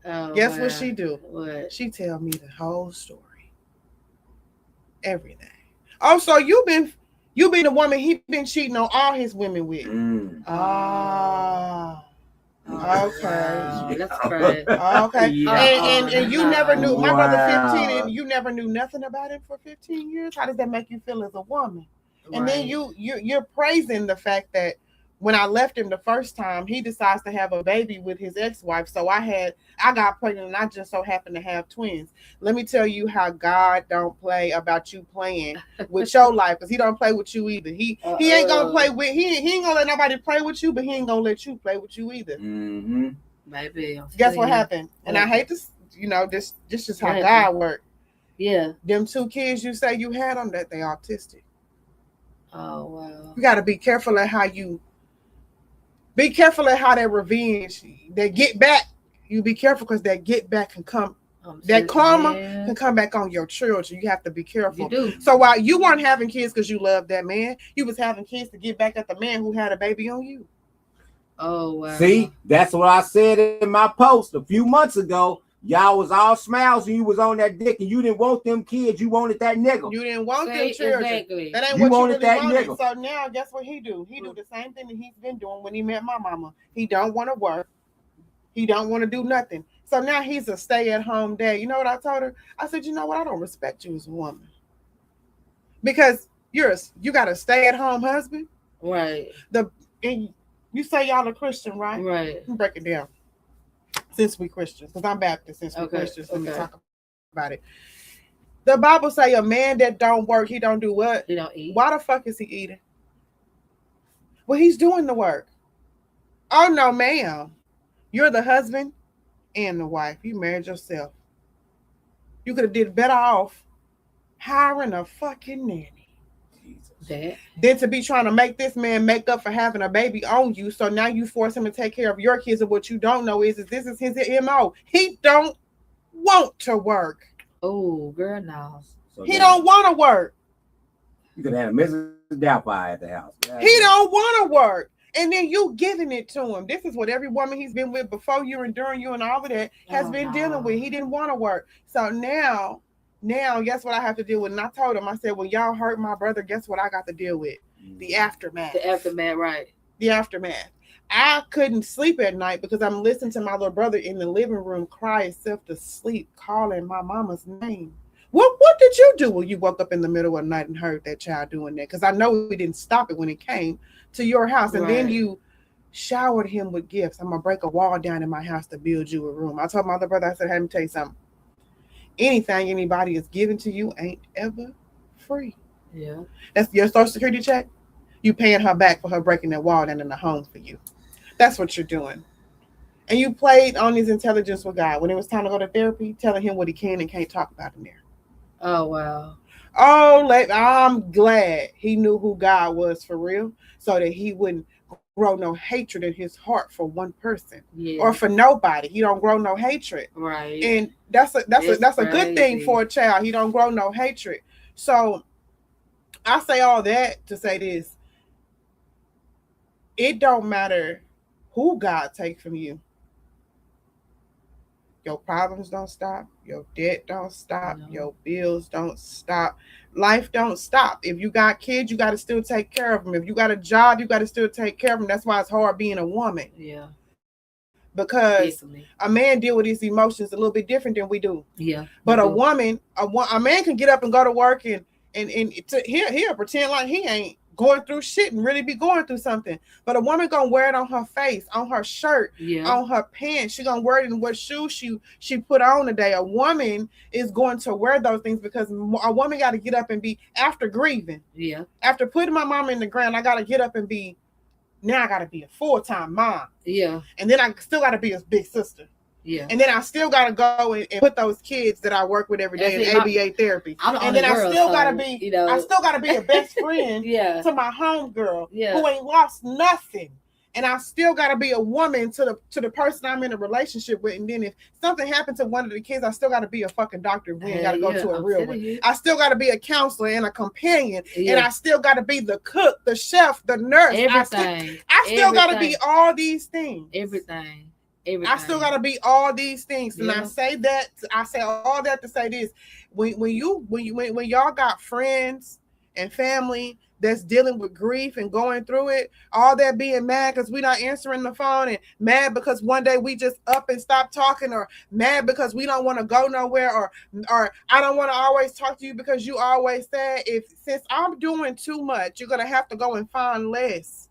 Oh,
guess what she do?
What?
She tell me the whole story. Everything. Oh, so you been the woman he been cheating on all his women with. Okay.
Wow. That's right.
Okay.
Yeah.
And you never knew, my brother 15, and you never knew nothing about him for 15 years. How does that make you feel as a woman? Right. And then you're praising the fact that when I left him the first time, he decides to have a baby with his ex-wife. So I got pregnant, and I just so happened to have twins. Let me tell you how God don't play about you playing with your life, because he don't play with you either. He ain't gonna play with he ain't gonna let nobody play with you, but he ain't gonna let you play with you either.
Mm-hmm.
Maybe.
Guess what happened? And I hate this. This is how God worked.
Yeah.
Them 2 kids you say you had them, that they autistic.
Oh wow.
You got to be careful at how you. Be careful at how that revenge, they get back. You be careful because that get back can come. That karma can come back on your children. You have to be careful.
You do.
So while you weren't having kids because you loved that man, you was having kids to get back at the man who had a baby on you.
Oh wow.
See, that's what I said in my post a few months ago. Y'all was all smiles and you was on that dick and you didn't want them kids. You wanted that nigga.
You didn't want them children.
Exactly.
That ain't
you
what
wanted
you really
that
wanted.
nigga.
So now, guess what he do? He do the same thing that he's been doing when he met my mama. He don't want to work. He don't want to do nothing. So now he's a stay-at-home dad. You know what I told her? I said, you know what? I don't respect you as a woman. Because You got a stay-at-home husband.
Right.
And you say y'all are Christian, right?
Right.
Let me break it down. Since we Christians, because I'm Baptist, since we Christians, let me talk about it. The Bible say a man that don't work, he don't do what?
He don't eat.
Why the fuck is he eating? Well, he's doing the work. Oh no, ma'am. You're the husband and the wife. You married yourself. You could have did better off hiring a fucking nanny.
That.
Than to be trying to make this man make up for having a baby on you. So now you force him to take care of your kids. And what you don't know is this is his MO. He don't want to work.
Oh, girl, no.
So
he don't want to work.
You could have a Mrs. Doubtfire at the house.
He don't want to work. And then you giving it to him. This is what every woman he's been with before you and during you and all of that has been dealing with. He didn't want to work. So now, guess what I have to deal with? And I told him, I said, when y'all hurt my brother, guess what I got to deal with? The aftermath.
The aftermath, right.
The aftermath. I couldn't sleep at night because I'm listening to my little brother in the living room cry himself to sleep, calling my mama's name. What did you do when you woke up in the middle of the night and heard that child doing that? Because I know we didn't stop it when it came to your house. And then you showered him with gifts. I'm going to break a wall down in my house to build you a room. I told my other brother, I said, hey, let me tell you something. Anything anybody is giving to you ain't ever free.
Yeah.
That's your Social Security check. You paying her back for her breaking that wall down in the home for you. That's what you're doing. And you played on his intelligence with God. When it was time to go to therapy, telling him what he can and can't talk about in there.
Oh, wow.
Oh, I'm glad he knew who God was for real so that he wouldn't grow no hatred in his heart for one person or for nobody. He don't grow no hatred.
Right.
And that's a good thing for a child. He don't grow no hatred. So I say all that to say this. It don't matter who God take from you. Your problems don't stop. Your debt don't stop. No. Your bills don't stop. Life don't stop. If you got kids, you got to still take care of them. If you got a job, you got to still take care of them. That's why it's hard being a woman.
Yeah.
Because a man deal with his emotions a little bit different than we do.
Yeah.
But a woman, a man can get up and go to work and he'll pretend like he ain't going through shit and really be going through something. But a woman gonna wear it on her face, on her shirt, on her pants. She gonna wear it in what shoes she put on today. A woman is going to wear those things because a woman got to get up and be, after grieving. Yeah. After putting my mama in the ground, I got to get up and be, now I got to be a full-time mom. Yeah. And then I still got to be a big sister. Yeah. And then I still got to go and put those kids that I work with every day in ABA therapy. And then I still got to be, I still got to be a best friend to my homegirl who ain't lost nothing. And I still got to be a woman to the person I'm in a relationship with. And then if something happened to one of the kids, I still got to be a fucking doctor. We ain't got to go to a real one. I still got to be a counselor and a companion. And I still got to be the cook, the chef, the nurse.
Everything.
I still got to be all these things.
Everything.
I still gotta be all these things, and I say all that to say this: when y'all got friends and family that's dealing with grief and going through it, all that being mad because we not answering the phone, and mad because one day we just up and stop talking, or mad because we don't want to go nowhere, or I don't want to always talk to you because you always sad. Since I'm doing too much, you're gonna have to go and find less.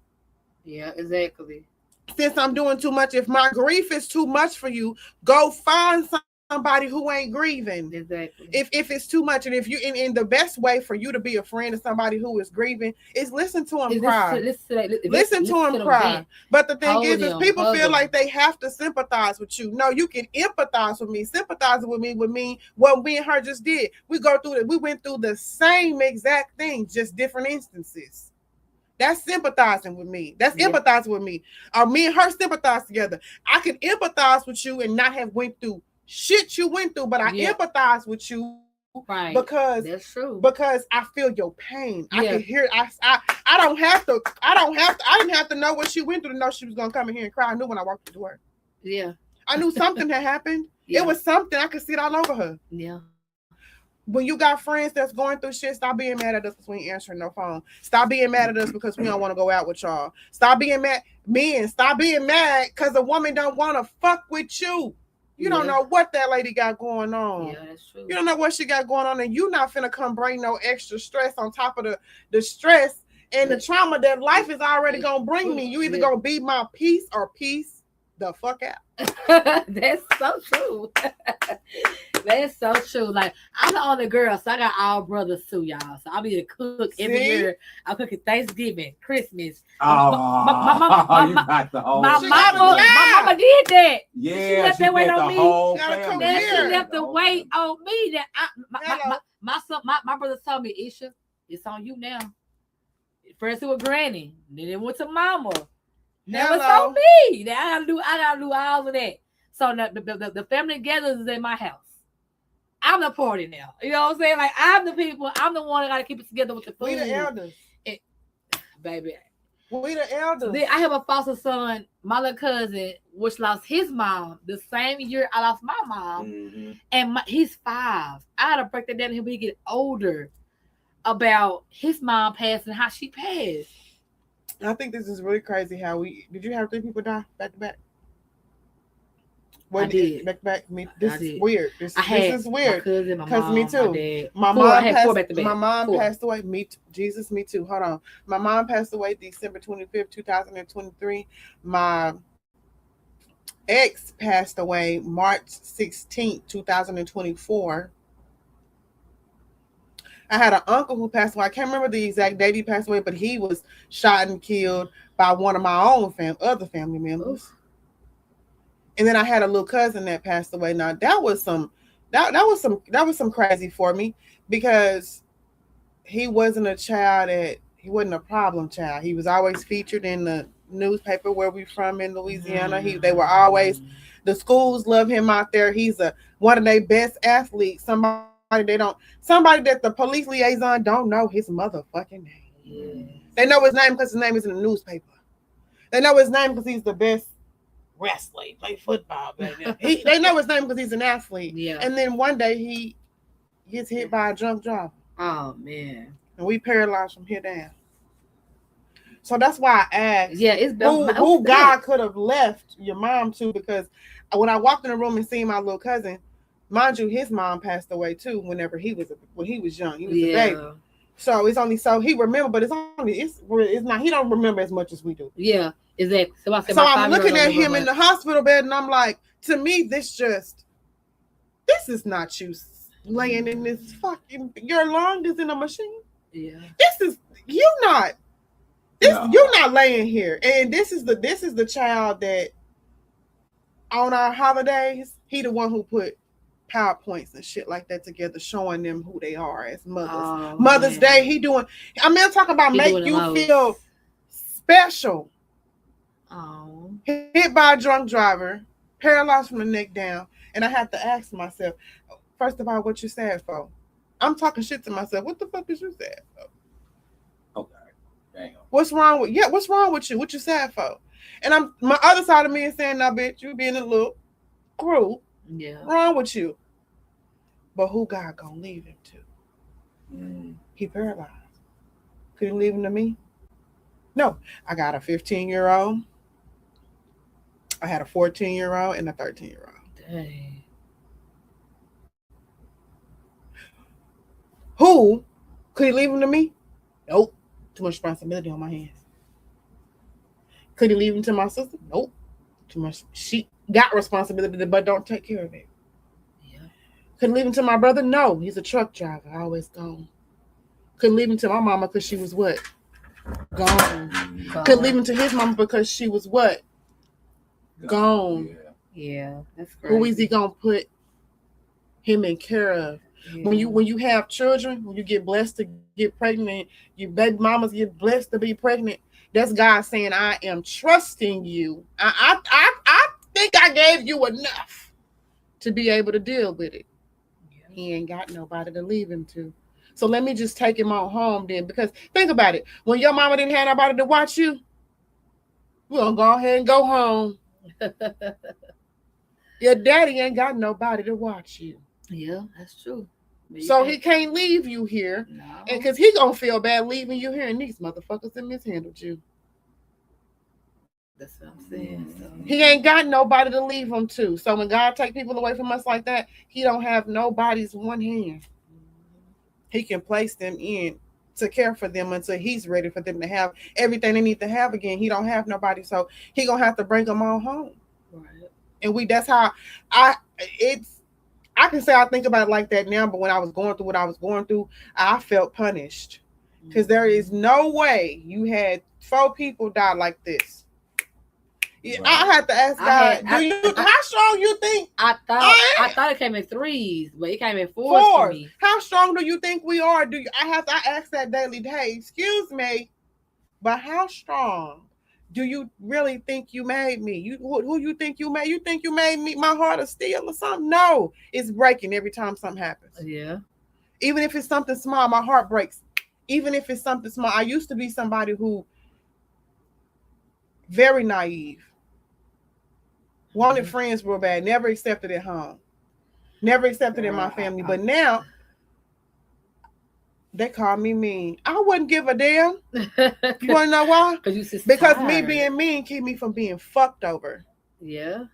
Yeah, exactly.
Since I'm doing too much, if my grief is too much for you, go find somebody who ain't grieving. Exactly. If it's too much, and if you in the best way for you to be a friend of somebody who is grieving is listen to him cry. Listen to him cry. But the thing is people feel like they have to sympathize with you. No, you can empathize with me. Sympathizing with me what me and her just did. We went through the same exact thing, just different instances. That's sympathizing with me. That's empathizing with me. Me and her sympathize together. I can empathize with you and not have went through shit you went through, but I empathize with you because that's true. Because I feel your pain. I can hear. I didn't have to know what she went through to know she was gonna come in here and cry. I knew when I walked through the door. Yeah, I knew something had happened. It was something. I could see it all over her. Yeah. When you got friends that's going through shit, stop being mad at us because we ain't answering no phone. Stop being mad at us because we don't want to go out with y'all. Stop being mad. Men, stop being mad because a woman don't want to fuck with you. You don't know what that lady got going on.
Yeah, that's true.
You don't know what she got going on, and you not finna come bring no extra stress on top of the stress and the trauma that life is already gonna bring me. You either gonna be my peace or peace the fuck out.
That's so true. That's so true. Like, I'm the only girl, so I got all brothers too, y'all. So I'll be the cook every year. I'm cooking Thanksgiving, Christmas.
Oh, you got the whole.
My mama did that.
Yeah,
she left that weight on me.
Then
she left the weight on me. That my brother told me, Isha, it's on you now. First it was Granny, then it went to Mama. Now it's on me. Now I gotta do all of that. So the family gathers is in my house. I'm the party now. You know what I'm saying? Like, I'm the people. I'm the one that gotta keep it together with the food.
We the elders,
baby.
We the elders.
I have a foster son, my little cousin, which lost his mom the same year I lost my mom, and he's 5. I had to break that down to him when he get older about his mom passing, how she passed.
I think this is really crazy. Did you have 3 people die back to back?
I did.
Back to back. This is weird. This is weird.
My cousin, my mom,
me too.
My dad.
My mom passed away. Me too. Hold on. My mom passed away December 25th, 2023. My ex passed away March 16th, 2024. I had an uncle who passed away. I can't remember the exact date he passed away, but he was shot and killed by one of my own other family members. Oof. And then I had a little cousin that passed away. Now that was some crazy for me, because he wasn't he wasn't a problem child. He was always featured in the newspaper where we from in Louisiana. They were always, the schools love him out there. He's one of their best athletes. Somebody that the police liaison don't know his motherfucking name. Yes. They know his name because his name is in the newspaper. They know his name because he's the best wrestler. He played football. They know his name because he's an athlete. Yeah. And then one day he gets hit by a drunk driver.
Oh man.
And we paralyzed from here down. So that's why I asked.
Yeah, it's
who God could have left your mom to, because when I walked in the room and seen my little cousin, mind you, his mom passed away too when he was young. He was a baby. So it's only so he remember, but it's not. He don't remember as much as we do.
Yeah, exactly. So
I'm looking at him in the hospital bed, and I'm like, to me, this is not you laying in this fucking. Your lung is in a machine.
Yeah.
This is you not. You're not laying here, and this is the child that on our holidays, he the one who put PowerPoints and shit like that together, showing them who they are as mothers. Oh, Mother's Day, I'm talking about make you feel special.
Oh.
Hit by a drunk driver, paralyzed from the neck down, and I have to ask myself, first of all, what you sad for? I'm talking shit to myself. What the fuck is you sad for?
Okay, damn.
What's wrong with you? What you sad for? And my other side of me is saying, "Now, bitch, you being a little cruel.
Yeah,
wrong with you." But who God gonna leave him to? He paralyzed. Could he leave him to me? No. I got a 15-year-old. I had a 14-year-old and a 13-year-old.
Dang.
Who could he leave him to me? Nope. Too much responsibility on my hands. Could he leave him to my sister? Nope. Too much. She got responsibility, but don't take care of it. Couldn't leave him to my brother? No, he's a truck driver. Always gone. Couldn't leave him to my mama because she was what? Gone. Couldn't leave him to his mama because she was what? Gone.
Yeah, that's crazy.
Who is he gonna put him in care of? Yeah. When you have children, when you get blessed to get pregnant, your baby mamas get blessed to be pregnant. That's God saying, "I am trusting you. I think I gave you enough to be able to deal with it." He ain't got nobody to leave him to. So let me just take him on home then. Because think about it. When your mama didn't have nobody to watch you, we're going to go ahead and go home. Your daddy ain't got nobody to watch you.
Yeah, that's true.
So he can't leave you here. No. And because he going to feel bad leaving you here, and these motherfuckers have mishandled you.
That's what I'm saying. So.
He ain't got nobody to leave him to. So when God take people away from us like that, he don't have nobody's one hand. He can place them in to care for them until he's ready for them to have everything they need to have again. He don't have nobody, so he gonna have to bring them all home.
Right.
And that's how I can say I think about it like that now, but when I was going through what I was going through, I felt punished. Because there is no way you had 4 people die like this. Right. I had to ask God, how strong you think?
I thought it came in 3s, but it came in 4s for me.
How strong do you think we are? I ask that daily? Hey, excuse me, but how strong do you really think you made me? Who you think you made? You think you made me my heart of steel or something? No, it's breaking every time something happens.
Yeah.
Even if it's something small, my heart breaks. Even if it's something small. I used to be somebody who very naive. Wanted friends real bad. Never accepted at home. Never accepted in my family. But now, they call me mean. I wouldn't give a damn. You want to know why? Because me being mean keep me from being fucked over.
Yeah.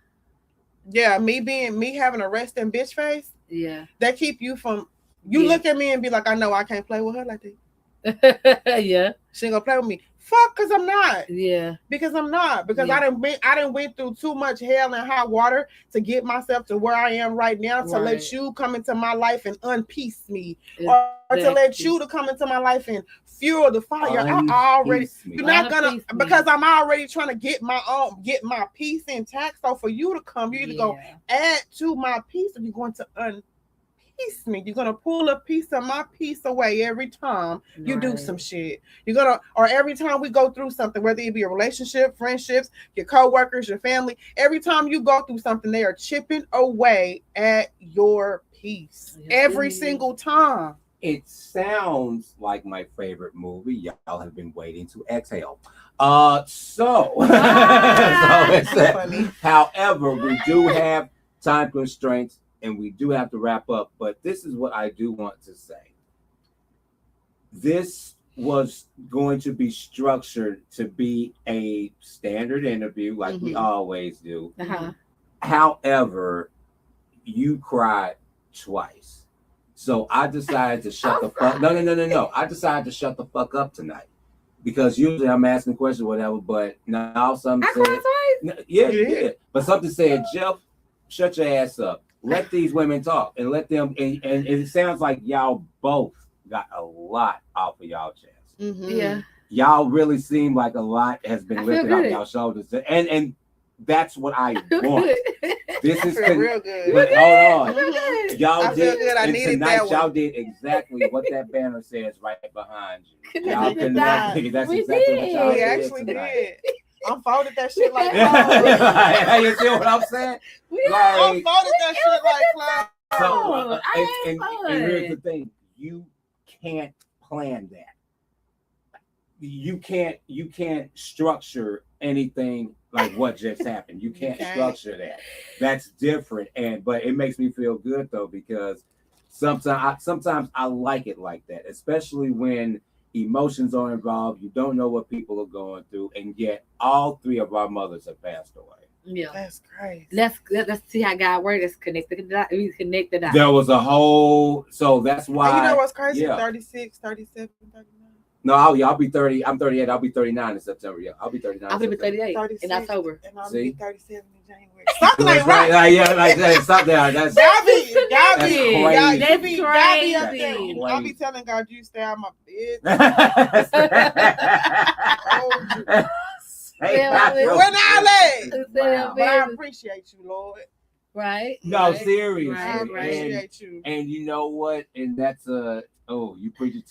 Yeah, me having a resting bitch face.
Yeah.
That keep you from. You look at me and be like, I know I can't play with her like that.
Yeah.
She ain't gonna play with me. Fuck, because I'm not.
Yeah.
Because I'm not. Because I done went through too much hell and hot water to get myself to where I am right now, to let you come into my life and unpiece me. Or to let you to come into my life and fuel the fire. You're not gonna, because I'm already trying to get my peace intact. So for you to come, you either go add to my peace, or you're going to unpiece me. You're gonna pull a piece of my peace away every time you do some shit. Or every time we go through something, whether it be a relationship, friendships, your co-workers, your family, every time you go through something, they are chipping away at your peace every single time.
It sounds like my favorite movie. Y'all have been waiting to exhale. However, we do have time constraints and we do have to wrap up. But this is what I do want to say. This was going to be structured to be a standard interview like we always do.
Uh-huh.
However, you cried twice. So I decided to shut the fuck. No. I decided to shut the fuck up tonight because usually I'm asking questions, or whatever. But now something said, yeah. But something said, Jeff, shut your ass up. Let these women talk and let them. And it sounds like y'all both got a lot off of y'all chest.
Mm-hmm. Yeah.
Y'all really seem like a lot has been lifted off y'all shoulders, and that's what I want. This is
real good.
But hold on. Y'all did
good. I needed
tonight.
That
y'all did exactly what that banner says right behind you. Y'all
did
that's
we
exactly what y'all
We actually did. I'm folded that shit like
clown. You see what I'm saying?
I'm folded that shit like clown.
So, and here's the thing: you can't plan that. You can't structure anything like what just happened. You can't structure that. That's different. But it makes me feel good though, because sometimes I like it like that, especially when emotions are involved. You don't know what people are going through, and yet all 3 of our mothers have passed away.
Yeah,
that's crazy.
Let's see how God works. Let's connect the dots.
There was a whole, so that's why.
And you know what's crazy? 36, 37, 39.
No, I'll be 30. I'm 38. I'll be 39 in September. Yeah, I'll be 39.
I'll be 38 in October.
And I'll be 37 in January. Something ain't right.
Like something. That's
crazy. I'll be telling God, you stay out my bed. When I appreciate you, Lord.
Right.
No, seriously.
Right.
I appreciate you.
And you know what? And that's you preach it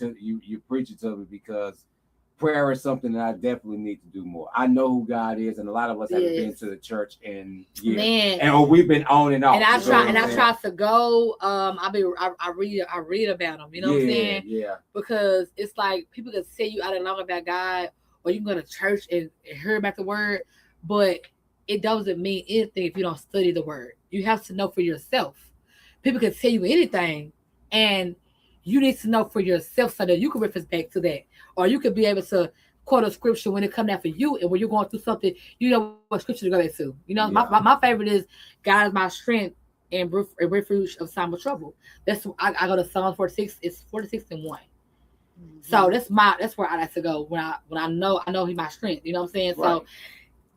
to me, because prayer is something that I definitely need to do more. I know who God is, and a lot of us haven't been to the church in years.
Man.
And we've been on and off.
And I try to go. I read about them. You know what I'm saying?
Yeah. Because
it's like people can say you out and long about God, or you can go to church and hear about the word, but it doesn't mean anything if you don't study the word. You have to know for yourself. People can tell you anything, and you need to know for yourself so that you can reference back to that, or you could be able to quote a scripture when it comes out for you, and when you're going through something, you know what scripture to go back to. You know, my favorite is God is my strength and refuge of time of trouble. That's I go to Psalm 46. It's 46:1. So that's where I like to go when I know he's my strength. You know what I'm saying?
Right.
So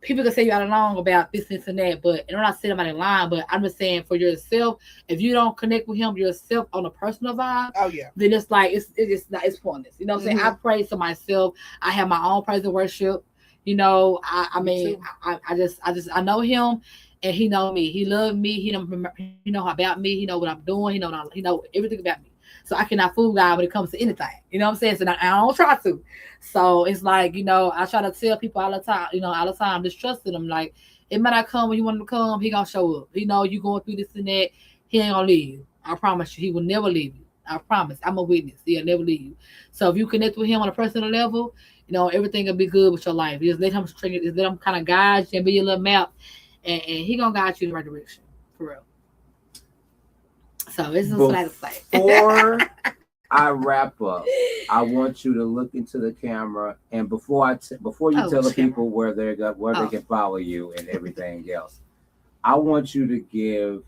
people can say you out along about this and that, but and I'm not saying I'm in line, but I'm just saying for yourself, if you don't connect with him yourself on a personal vibe, then it's like it's pointless. You know what I'm saying? I pray to myself. I have my own praise and worship. You know, I mean, I know him, and he know me. He love me. He know about me. He know what I'm doing. He know everything about me. So I cannot fool God when it comes to anything. You know what I'm saying? So I don't try to. So it's like, you know, I try to tell people all the time, just trusting them. Like, it might not come when you want him to come, he gonna show up. You know, you going through this and that, he ain't gonna leave you. I promise you, he will never leave you. I promise. I'm a witness. He'll never leave you. So if you connect with him on a personal level, you know, everything will be good with your life. Just let him kind of guide you and be your little map, and he gonna guide you in the right direction. For real. So this is what I say.
Before I wrap up, I want you to look into the camera, and before you tell the people where they can follow you and everything else, I want you to give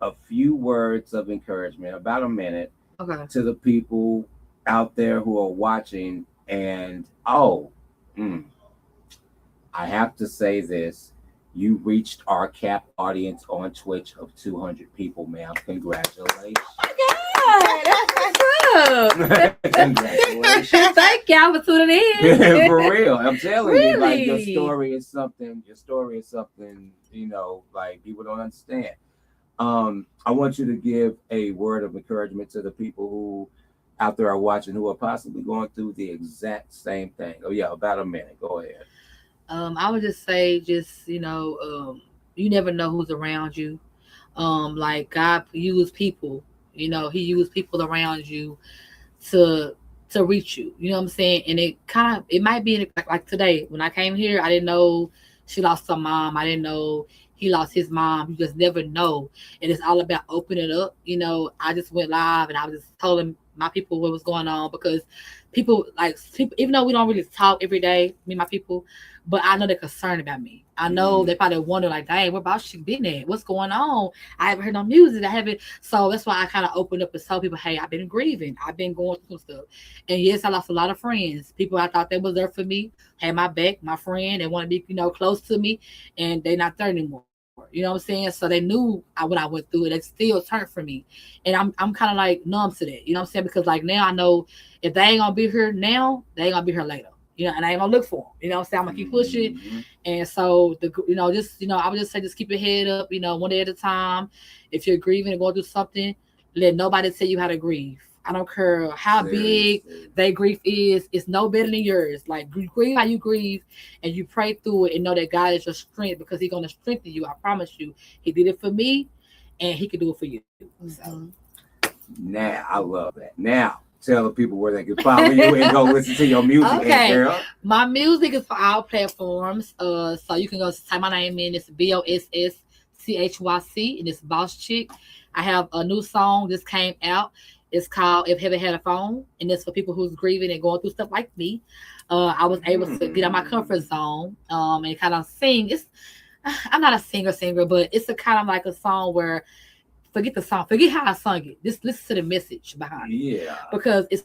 a few words of encouragement, about a minute, to the people out there who are watching. And I have to say this. You reached our cap audience on Twitch of 200 people, ma'am. Congratulations.
Oh my God. Congratulations. Thank y'all for tuning in.
For real. I'm telling you, like, your story is something, you know, like, people don't understand. I want you to give a word of encouragement to the people who out there are watching who are possibly going through the exact same thing. Oh yeah, about a minute. Go ahead.
I would just say, you know, you never know who's around you. Like God used people, you know, he used people around you to reach you. You know what I'm saying? And it might be like today when I came here, I didn't know she lost her mom. I didn't know he lost his mom. You just never know. And it's all about opening up. You know, I just went live and I was just telling my people what was going on, because people, even though we don't really talk every day, me and my people, but I know they're concerned about me. I know they probably wonder, like, dang, where about she been at? What's going on? I haven't heard no music. I haven't. So that's why I kind of opened up and tell people, hey, I've been grieving. I've been going through some stuff. And yes, I lost a lot of friends. People I thought they was there for me, had my back, my friend. They want to be, you know, close to me, and they're not there anymore. You know what I'm saying? So they knew what I went through, and they still turned for me. And I'm kind of like numb to that. You know what I'm saying? Because like now I know if they ain't gonna be here now, they ain't gonna be here later. You know, and I ain't gonna look for them. You know what I'm saying? I'm gonna keep pushing. And so I would just say, just keep your head up. You know, one day at a time. If you're grieving and going through something, let nobody tell you how to grieve. I don't care how big their grief is. It's no better than yours. Like, grieve how you grieve, and you pray through it, and know that God is your strength, because He's gonna strengthen you. I promise you. He did it for me, and He can do it for you. So.
Now I love that. Now tell the people where they can follow you and go listen to your music.
Okay, girl. My music is for all platforms. So you can go type my name in. It's BOSSCHYC, and it's Boss Chyc. I have a new song just came out. It's called If Heaven Had a Phone, and it's for people who's grieving and going through stuff like me. I was able to get out my comfort zone and kind of sing. I'm not a singer, but it's a kind of like a song where, forget the song, forget how I sung it. Just listen to the message behind it. Yeah. Because it's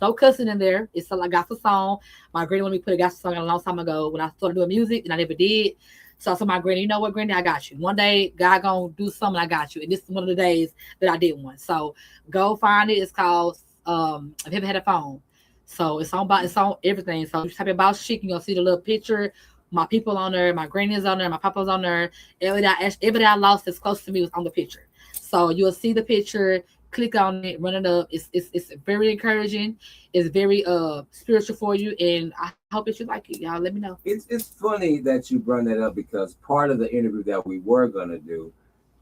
no cussing in there. It's a gospel song. My granny let me put a gospel song in a long time ago when I started doing music, and I never did. So I told my granny, you know what, granny, I got you. One day, God gonna do something, I got you. And this is one of the days that I did one. So go find it. It's called If Heaven Had a Phone. So it's on everything. So you type about Chyc, you're gonna see the little picture. My people on there, my granny is on there, my papa's on there. Everybody I lost that's close to me was on the picture. So you'll see the picture. Click on it, run it up. It's very encouraging. It's very spiritual for you, and I hope that you like it. Y'all let me know.
It's funny that you brought that up, because part of the interview that we were gonna do,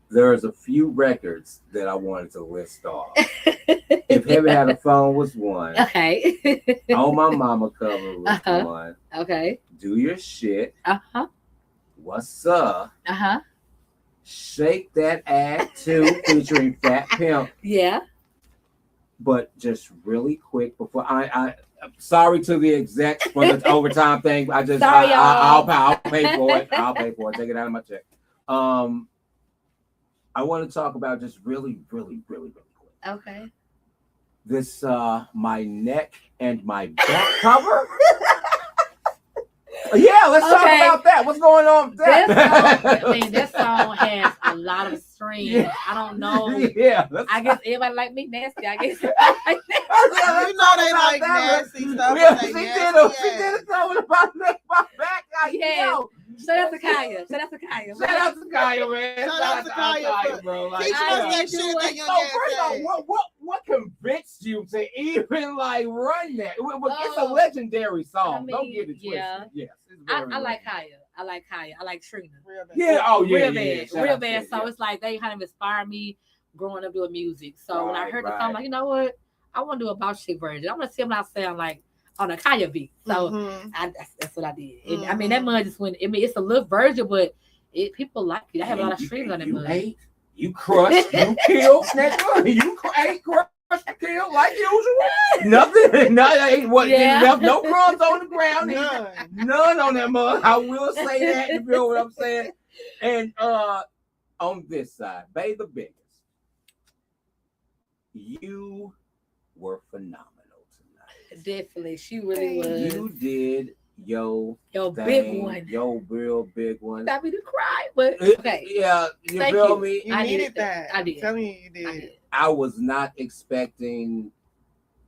there's a few records that I wanted to list off. If Heaven Had a Phone was one.
Okay.
On My Mama cover was one.
Okay.
Do Your Shit. What's Up. Shake That Ass 2 featuring Fat Pimp.
Yeah.
But just really quick before I sorry to the execs for the overtime thing. I just,
Sorry, y'all.
I'll pay for it. I'll pay for it. Take it out of my check. I want to talk about just really quick.
Okay.
This my neck and my back cover. Yeah, let's talk about that. What's going on with that?
That song has a lot of streams. Yeah. I don't know.
Yeah.
I guess everybody like me nasty. I guess.
You know they like nasty stuff.
Yeah, she did a song about my back.
Yeah. Shout out to Kaya.
Shout out to Kaya, man.
Shout out to Kaya,
bro. Like,
teaching us that shit that young ass
first off, what convinced you to even like run that? It's a legendary song. I mean, don't get it twisted. Yeah. Yes,
I like Kaya. I like Trina.
Real bad.
Yeah. Oh yeah.
Real bad. So it's like they kind of inspired me growing up doing music. So when I heard the song, I'm like, you know what? I want to do a Bout Chic version. I want to see what I sound like on a Kaya beat. So that's what I did. And I mean, that mud just went. I mean, it's a little version, but people like it. I have a lot of streams on that mud.
You crushed, you killed, nigga. You ate, crushed, killed like usual. Nothing. Left no crumbs on the ground. None on that mud. I will say that. You feel what I'm saying? And on this side, Bae the Biggest, you were phenomenal tonight.
Definitely, she really was.
You did your
big one,
your real big one.
Got me to cry, but okay.
Yeah, you feel me?
You needed that.
I did.
Tell me you did.
I was not expecting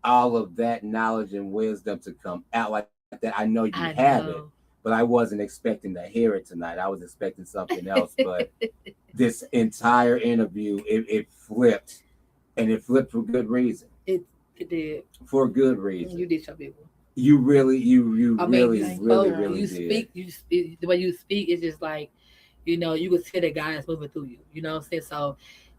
all of that knowledge and wisdom to come out like that. I know you have it, but I wasn't expecting to hear it tonight. I was expecting something else. But this entire interview, it flipped, and it flipped for good reason.
It did.
For good reason.
You did your people.
You really
you
did.
Speak. The way you speak is just like, you could see that God is moving through you. You know what I'm saying? So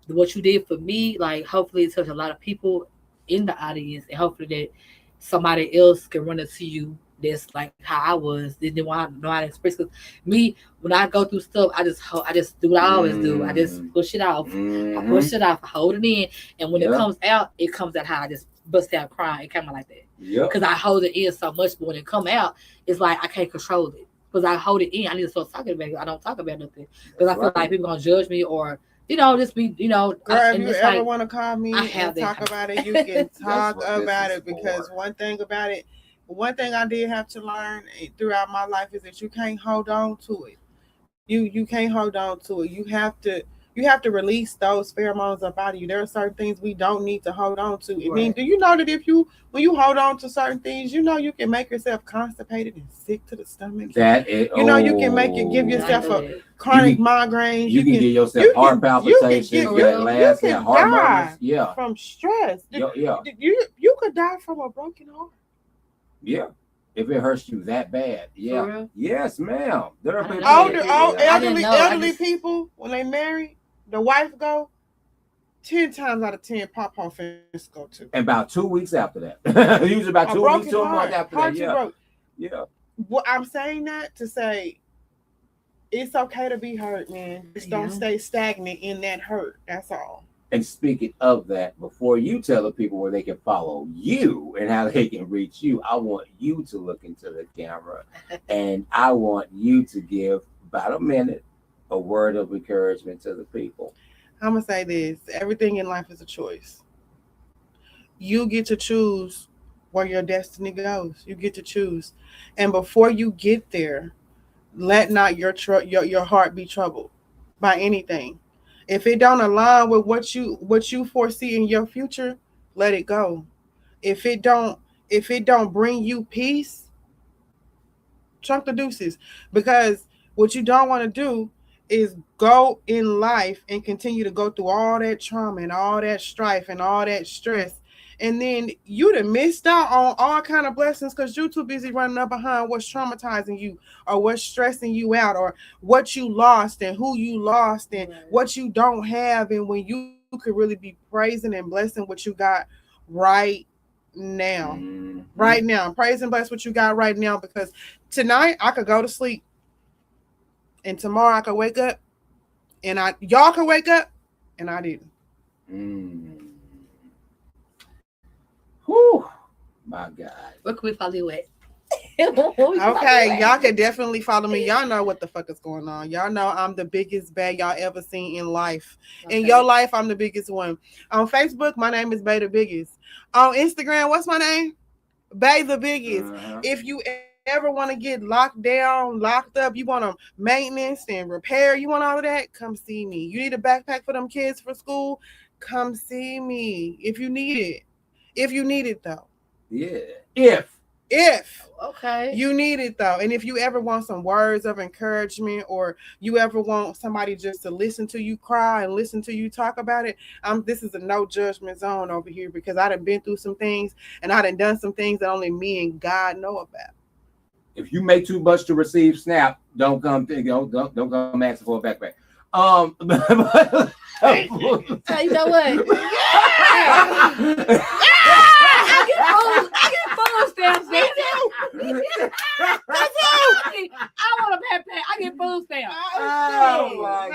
what you did for me, like, hopefully it touched a lot of people in the audience, and hopefully that somebody else can run into you that's like how I was. Didn't want to know how to express. Because me, when I go through stuff, I just do what I always do. I just push it off. I push it off. I hold it in, and when it comes out how I just bust out crying. It came out like that. Because I hold it in so much, but when it come out, it's like I can't control it. Because I hold it in, I need to start talking about it. I don't talk about nothing because I feel like people gonna judge me or just be
Girl, if you ever want to call me and talk about it, you can talk about it. Because one thing I did have to learn throughout my life is that you can't hold on to it. You can't hold on to it. You have to release those pheromones up out of you. There are certain things we don't need to hold on to. I mean, do you know that when you hold on to certain things, you can make yourself constipated and sick to the stomach. You can give yourself a chronic migraine.
You can give yourself heart palpitations.
You can die from stress. You could die from a broken heart.
Yeah. If it hurts you that bad, yes, ma'am. There are people.
Elderly people when they marry, the wife go 10 times out of 10 pop off and go too.
And about 2 weeks after that, usually about 2 weeks to a month after that. Yeah.
Well, I'm saying that to say it's okay to be hurt, man. Just don't stay stagnant in that hurt. That's all.
And speaking of that, before you tell the people where they can follow you and how they can reach you, I want you to look into the camera and I want you to give about a minute a word of encouragement to the people.
I'm going to say this. Everything in life is a choice. You get to choose where your destiny goes. You get to choose. And before you get there, let not your heart be troubled by anything. If it don't align with what you foresee in your future, let it go. If it don't bring you peace, chunk the deuces. Because what you don't want to do is go in life and continue to go through all that trauma and all that strife and all that stress. And then you done missed out on all kind of blessings because you're too busy running up behind what's traumatizing you or what's stressing you out or what you lost and who you lost and what you don't have. And when you could really be praising and blessing what you got right now. Right now. Praise and bless what you got right now, because tonight I could go to sleep and tomorrow I could wake up and y'all could wake up and I didn't.
Whew, My God.
Where can we follow you at?
Okay, y'all can definitely follow me. Y'all know what the fuck is going on. Y'all know I'm the biggest bag y'all ever seen in life. Okay. In your life, I'm the biggest one. On Facebook, my name is Bay the Biggest. On Instagram, what's my name? Bay the Biggest. If you ever want to get locked down, locked up, you want maintenance and repair, you want all of that, come see me. You need a backpack for them kids for school, come see me. If you need it. If you need it, though.
Yeah. If
okay,
you need it though. And if you ever want some words of encouragement, or you ever want somebody just to listen to you cry and listen to you talk about it, this is a no judgment zone over here, because I done been through some things, and I done some things that only me and God know about.
If you make too much to receive SNAP, don't come asking for a backpack.
You know what? I get food stamps. I want a backpack. I get food stamps.
Oh my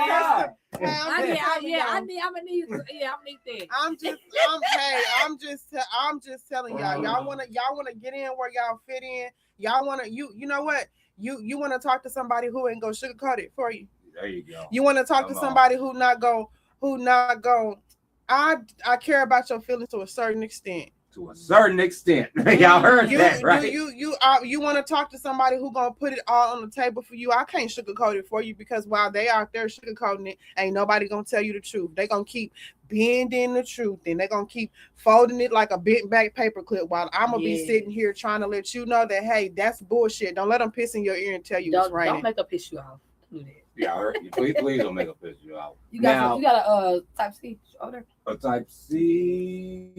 God.
I'm gonna need that.
I'm just telling y'all. Y'all wanna get in where y'all fit in. Y'all wanna you know what? You wanna talk to somebody who ain't gonna sugarcoat it for you.
There you go.
You wanna talk to somebody who not going. I care about your feelings to a certain extent.
To a certain extent. Y'all heard that, right?
You want to talk to somebody who gonna put it all on the table for you. I can't sugarcoat it for you, because while they out there sugarcoating it, ain't nobody gonna tell you the truth. They gonna keep bending the truth, and they gonna keep folding it like a bent back paper clip, while I'm gonna be sitting here trying to let you know that, hey, that's bullshit. Don't let them piss in your ear and tell you what's right.
Don't make them piss you off. Do that.
Yeah, I heard you. Please don't make them piss you out.
You got a type C order?
A type C.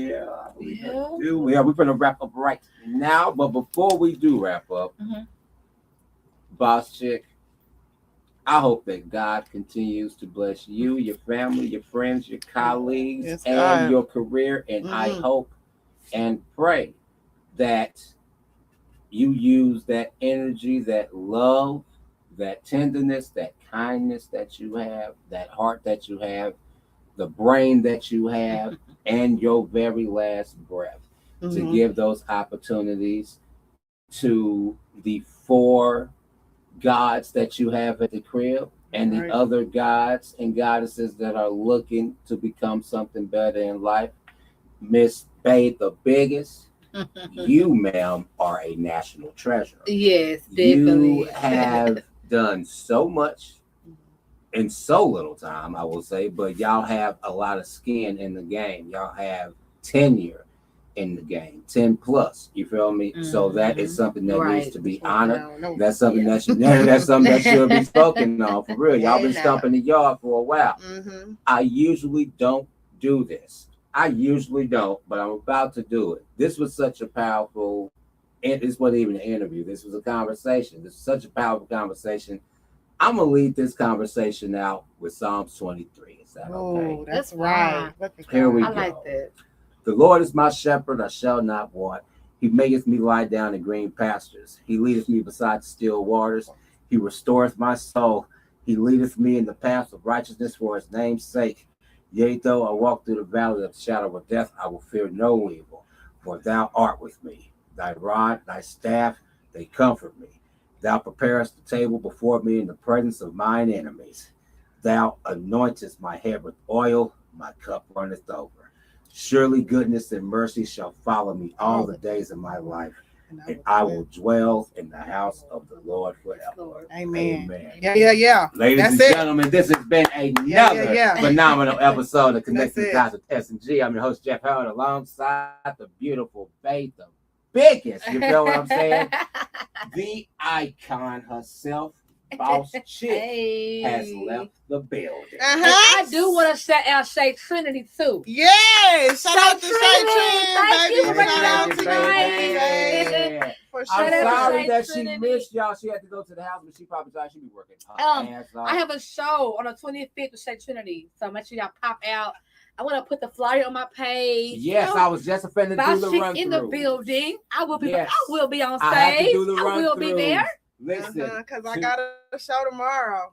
Yeah. We're gonna wrap up right now, but before we do wrap up, Boss Chyc, I hope that God continues to bless you, your family, your friends, your colleagues, and your career. And I hope and pray that you use that energy, that love, that tenderness, that kindness that you have, that heart that you have, the brain that you have, and your very last breath to give those opportunities to the 4 gods that you have at the crib, and the other gods and goddesses that are looking to become something better in life. Miss Bay the Biggest, you, ma'am, are a national treasure.
Yes, definitely.
You have done so much in so little time, I will say, but y'all have a lot of skin in the game. Y'all have tenure in the game, 10 plus. You feel me? So that is something that needs to be honored. That's something that should be spoken on, for real. Y'all been stomping the yard for a while. I usually don't do this. But I'm about to do it. This was such a powerful, and this wasn't even an interview. This was a conversation. This is such a powerful conversation. I'm going to lead this conversation out with Psalms 23. Is that okay?
That's right.
Here we go.
I like that.
The Lord is my shepherd, I shall not want. He maketh me lie down in green pastures. He leadeth me beside the still waters. He restoreth my soul. He leadeth me in the path of righteousness for his name's sake. Yea, though I walk through the valley of the shadow of death, I will fear no evil, for thou art with me. Thy rod, thy staff, they comfort me. Thou preparest the table before me in the presence of mine enemies. Thou anointest my head with oil, my cup runneth over. Surely goodness and mercy shall follow me all the days of my life, and I will dwell in the house of the Lord forever.
Amen.
Amen.
Yeah.
Ladies and gentlemen, this has been another phenomenal episode of Connecting Dots with S&G. I'm your host, Jeff Howard, alongside the beautiful Faith, the biggest, you know what I'm saying? The icon herself, Boss Chyc, has left the building.
I do want to shout out Chyc Trinity too.
Yes, shout out to Chyc Trinity.
Thank you for bringing it out
tonight.
I'm sorry that she missed y'all. She had to go to the house, but she probably thought she'd be working her ass off.
I have a show on the 25th with Chyc Trinity, so make sure y'all pop out. I want to put the flyer on my page.
Yes, I was just offended to do the run through.
In the building. I will be.
Yes.
I will be on stage.
I have to do the run
will be there.
Listen,
because I got a show tomorrow.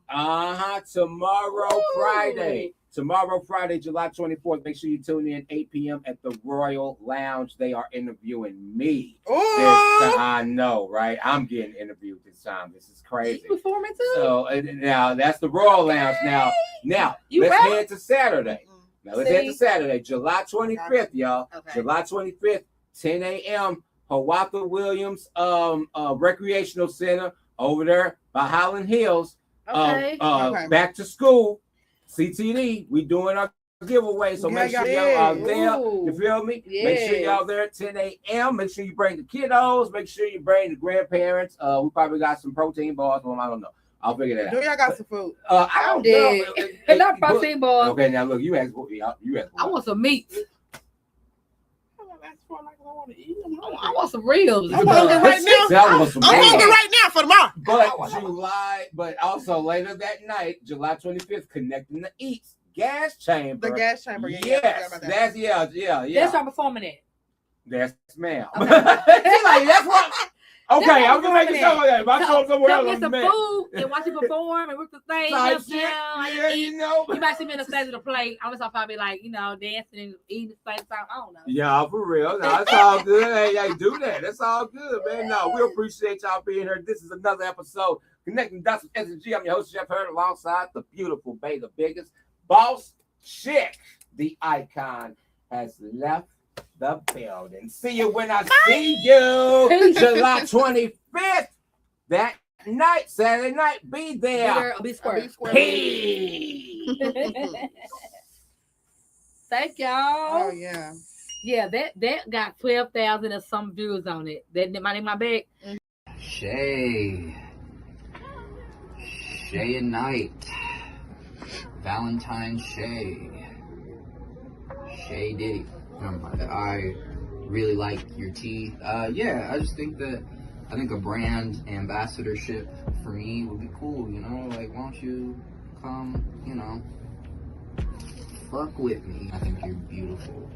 Tomorrow, Friday. Tomorrow, Friday, July 24th, make sure you tune in 8 p.m. at the Royal Lounge. They are interviewing me. I know, right? I'm getting interviewed this time. This is crazy.
You performing too?
So now that's the Royal Lounge. Now let's head to Saturday. Head to Saturday, July 25th, y'all. Okay. July 25th, 10 a.m. Hiawatha Williams Recreational Center over there by Highland Hills. Okay. Back to school. CTD, we doing our giveaway, so make sure y'all are there. You feel me? Yes. Make sure y'all there at 10 a.m. Make sure you bring the kiddos. Make sure you bring the grandparents. We probably got some protein bars. I don't know. I'll figure that out.
Do y'all got some food?
I don't know.
Not protein bars.
Okay, now look, you asked for.
I want some meat.
I
want some ribs.
I'm hungry right now. I'm hungry right now for tomorrow.
But also later that night, July 25th, Connecting the Eats Gas Chamber.
The gas chamber.
Yes, that's
That's I'm performing it.
That's ma'am. Okay. That's what. Okay, I'm gonna make it something like that. If I show up somewhere else,
get some food and watch you perform and work the thing. You might see me in the stage of the plate. I'm just probably like, dancing and eating the same time. I don't know.
Yeah, for real. No, it's all good. Hey, do that. That's all good, man. No, we appreciate y'all being here. This is another episode Connecting Dots with S&G. I'm your host, Jeff Hurd, alongside the beautiful Bay, the biggest boss chick. The icon has left the building. See you when I see you. July 25th. That night, Saturday night. Be there.
Be square.
Hey.
Thank y'all.
Oh yeah.
Yeah, that got 12,000 and some views on it. That my name, my bag.
Shay and Night. Valentine Shay Diddy. I really like your tea. I just think a brand ambassadorship for me would be cool, like, why don't you come, fuck with me. I think you're beautiful.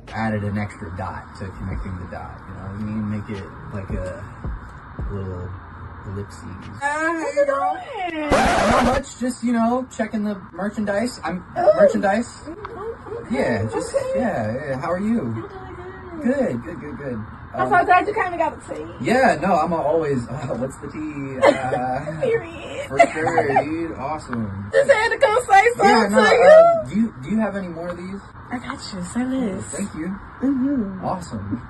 Added an extra dot to connecting the dot, you know what I mean? Make it like a little ellipses.
How you doing?
Not much, just, checking the merchandise. Merchandise. Yeah, how are you? Good.
I'm so glad you kind of got the tea.
Yeah, no, I'm always, what's the tea?
Period.
For sure, dude. Awesome.
Just had to come say something
to you. Do you have any more of these?
I got you. Say this.
Thank you.
Mm-hmm.
Awesome.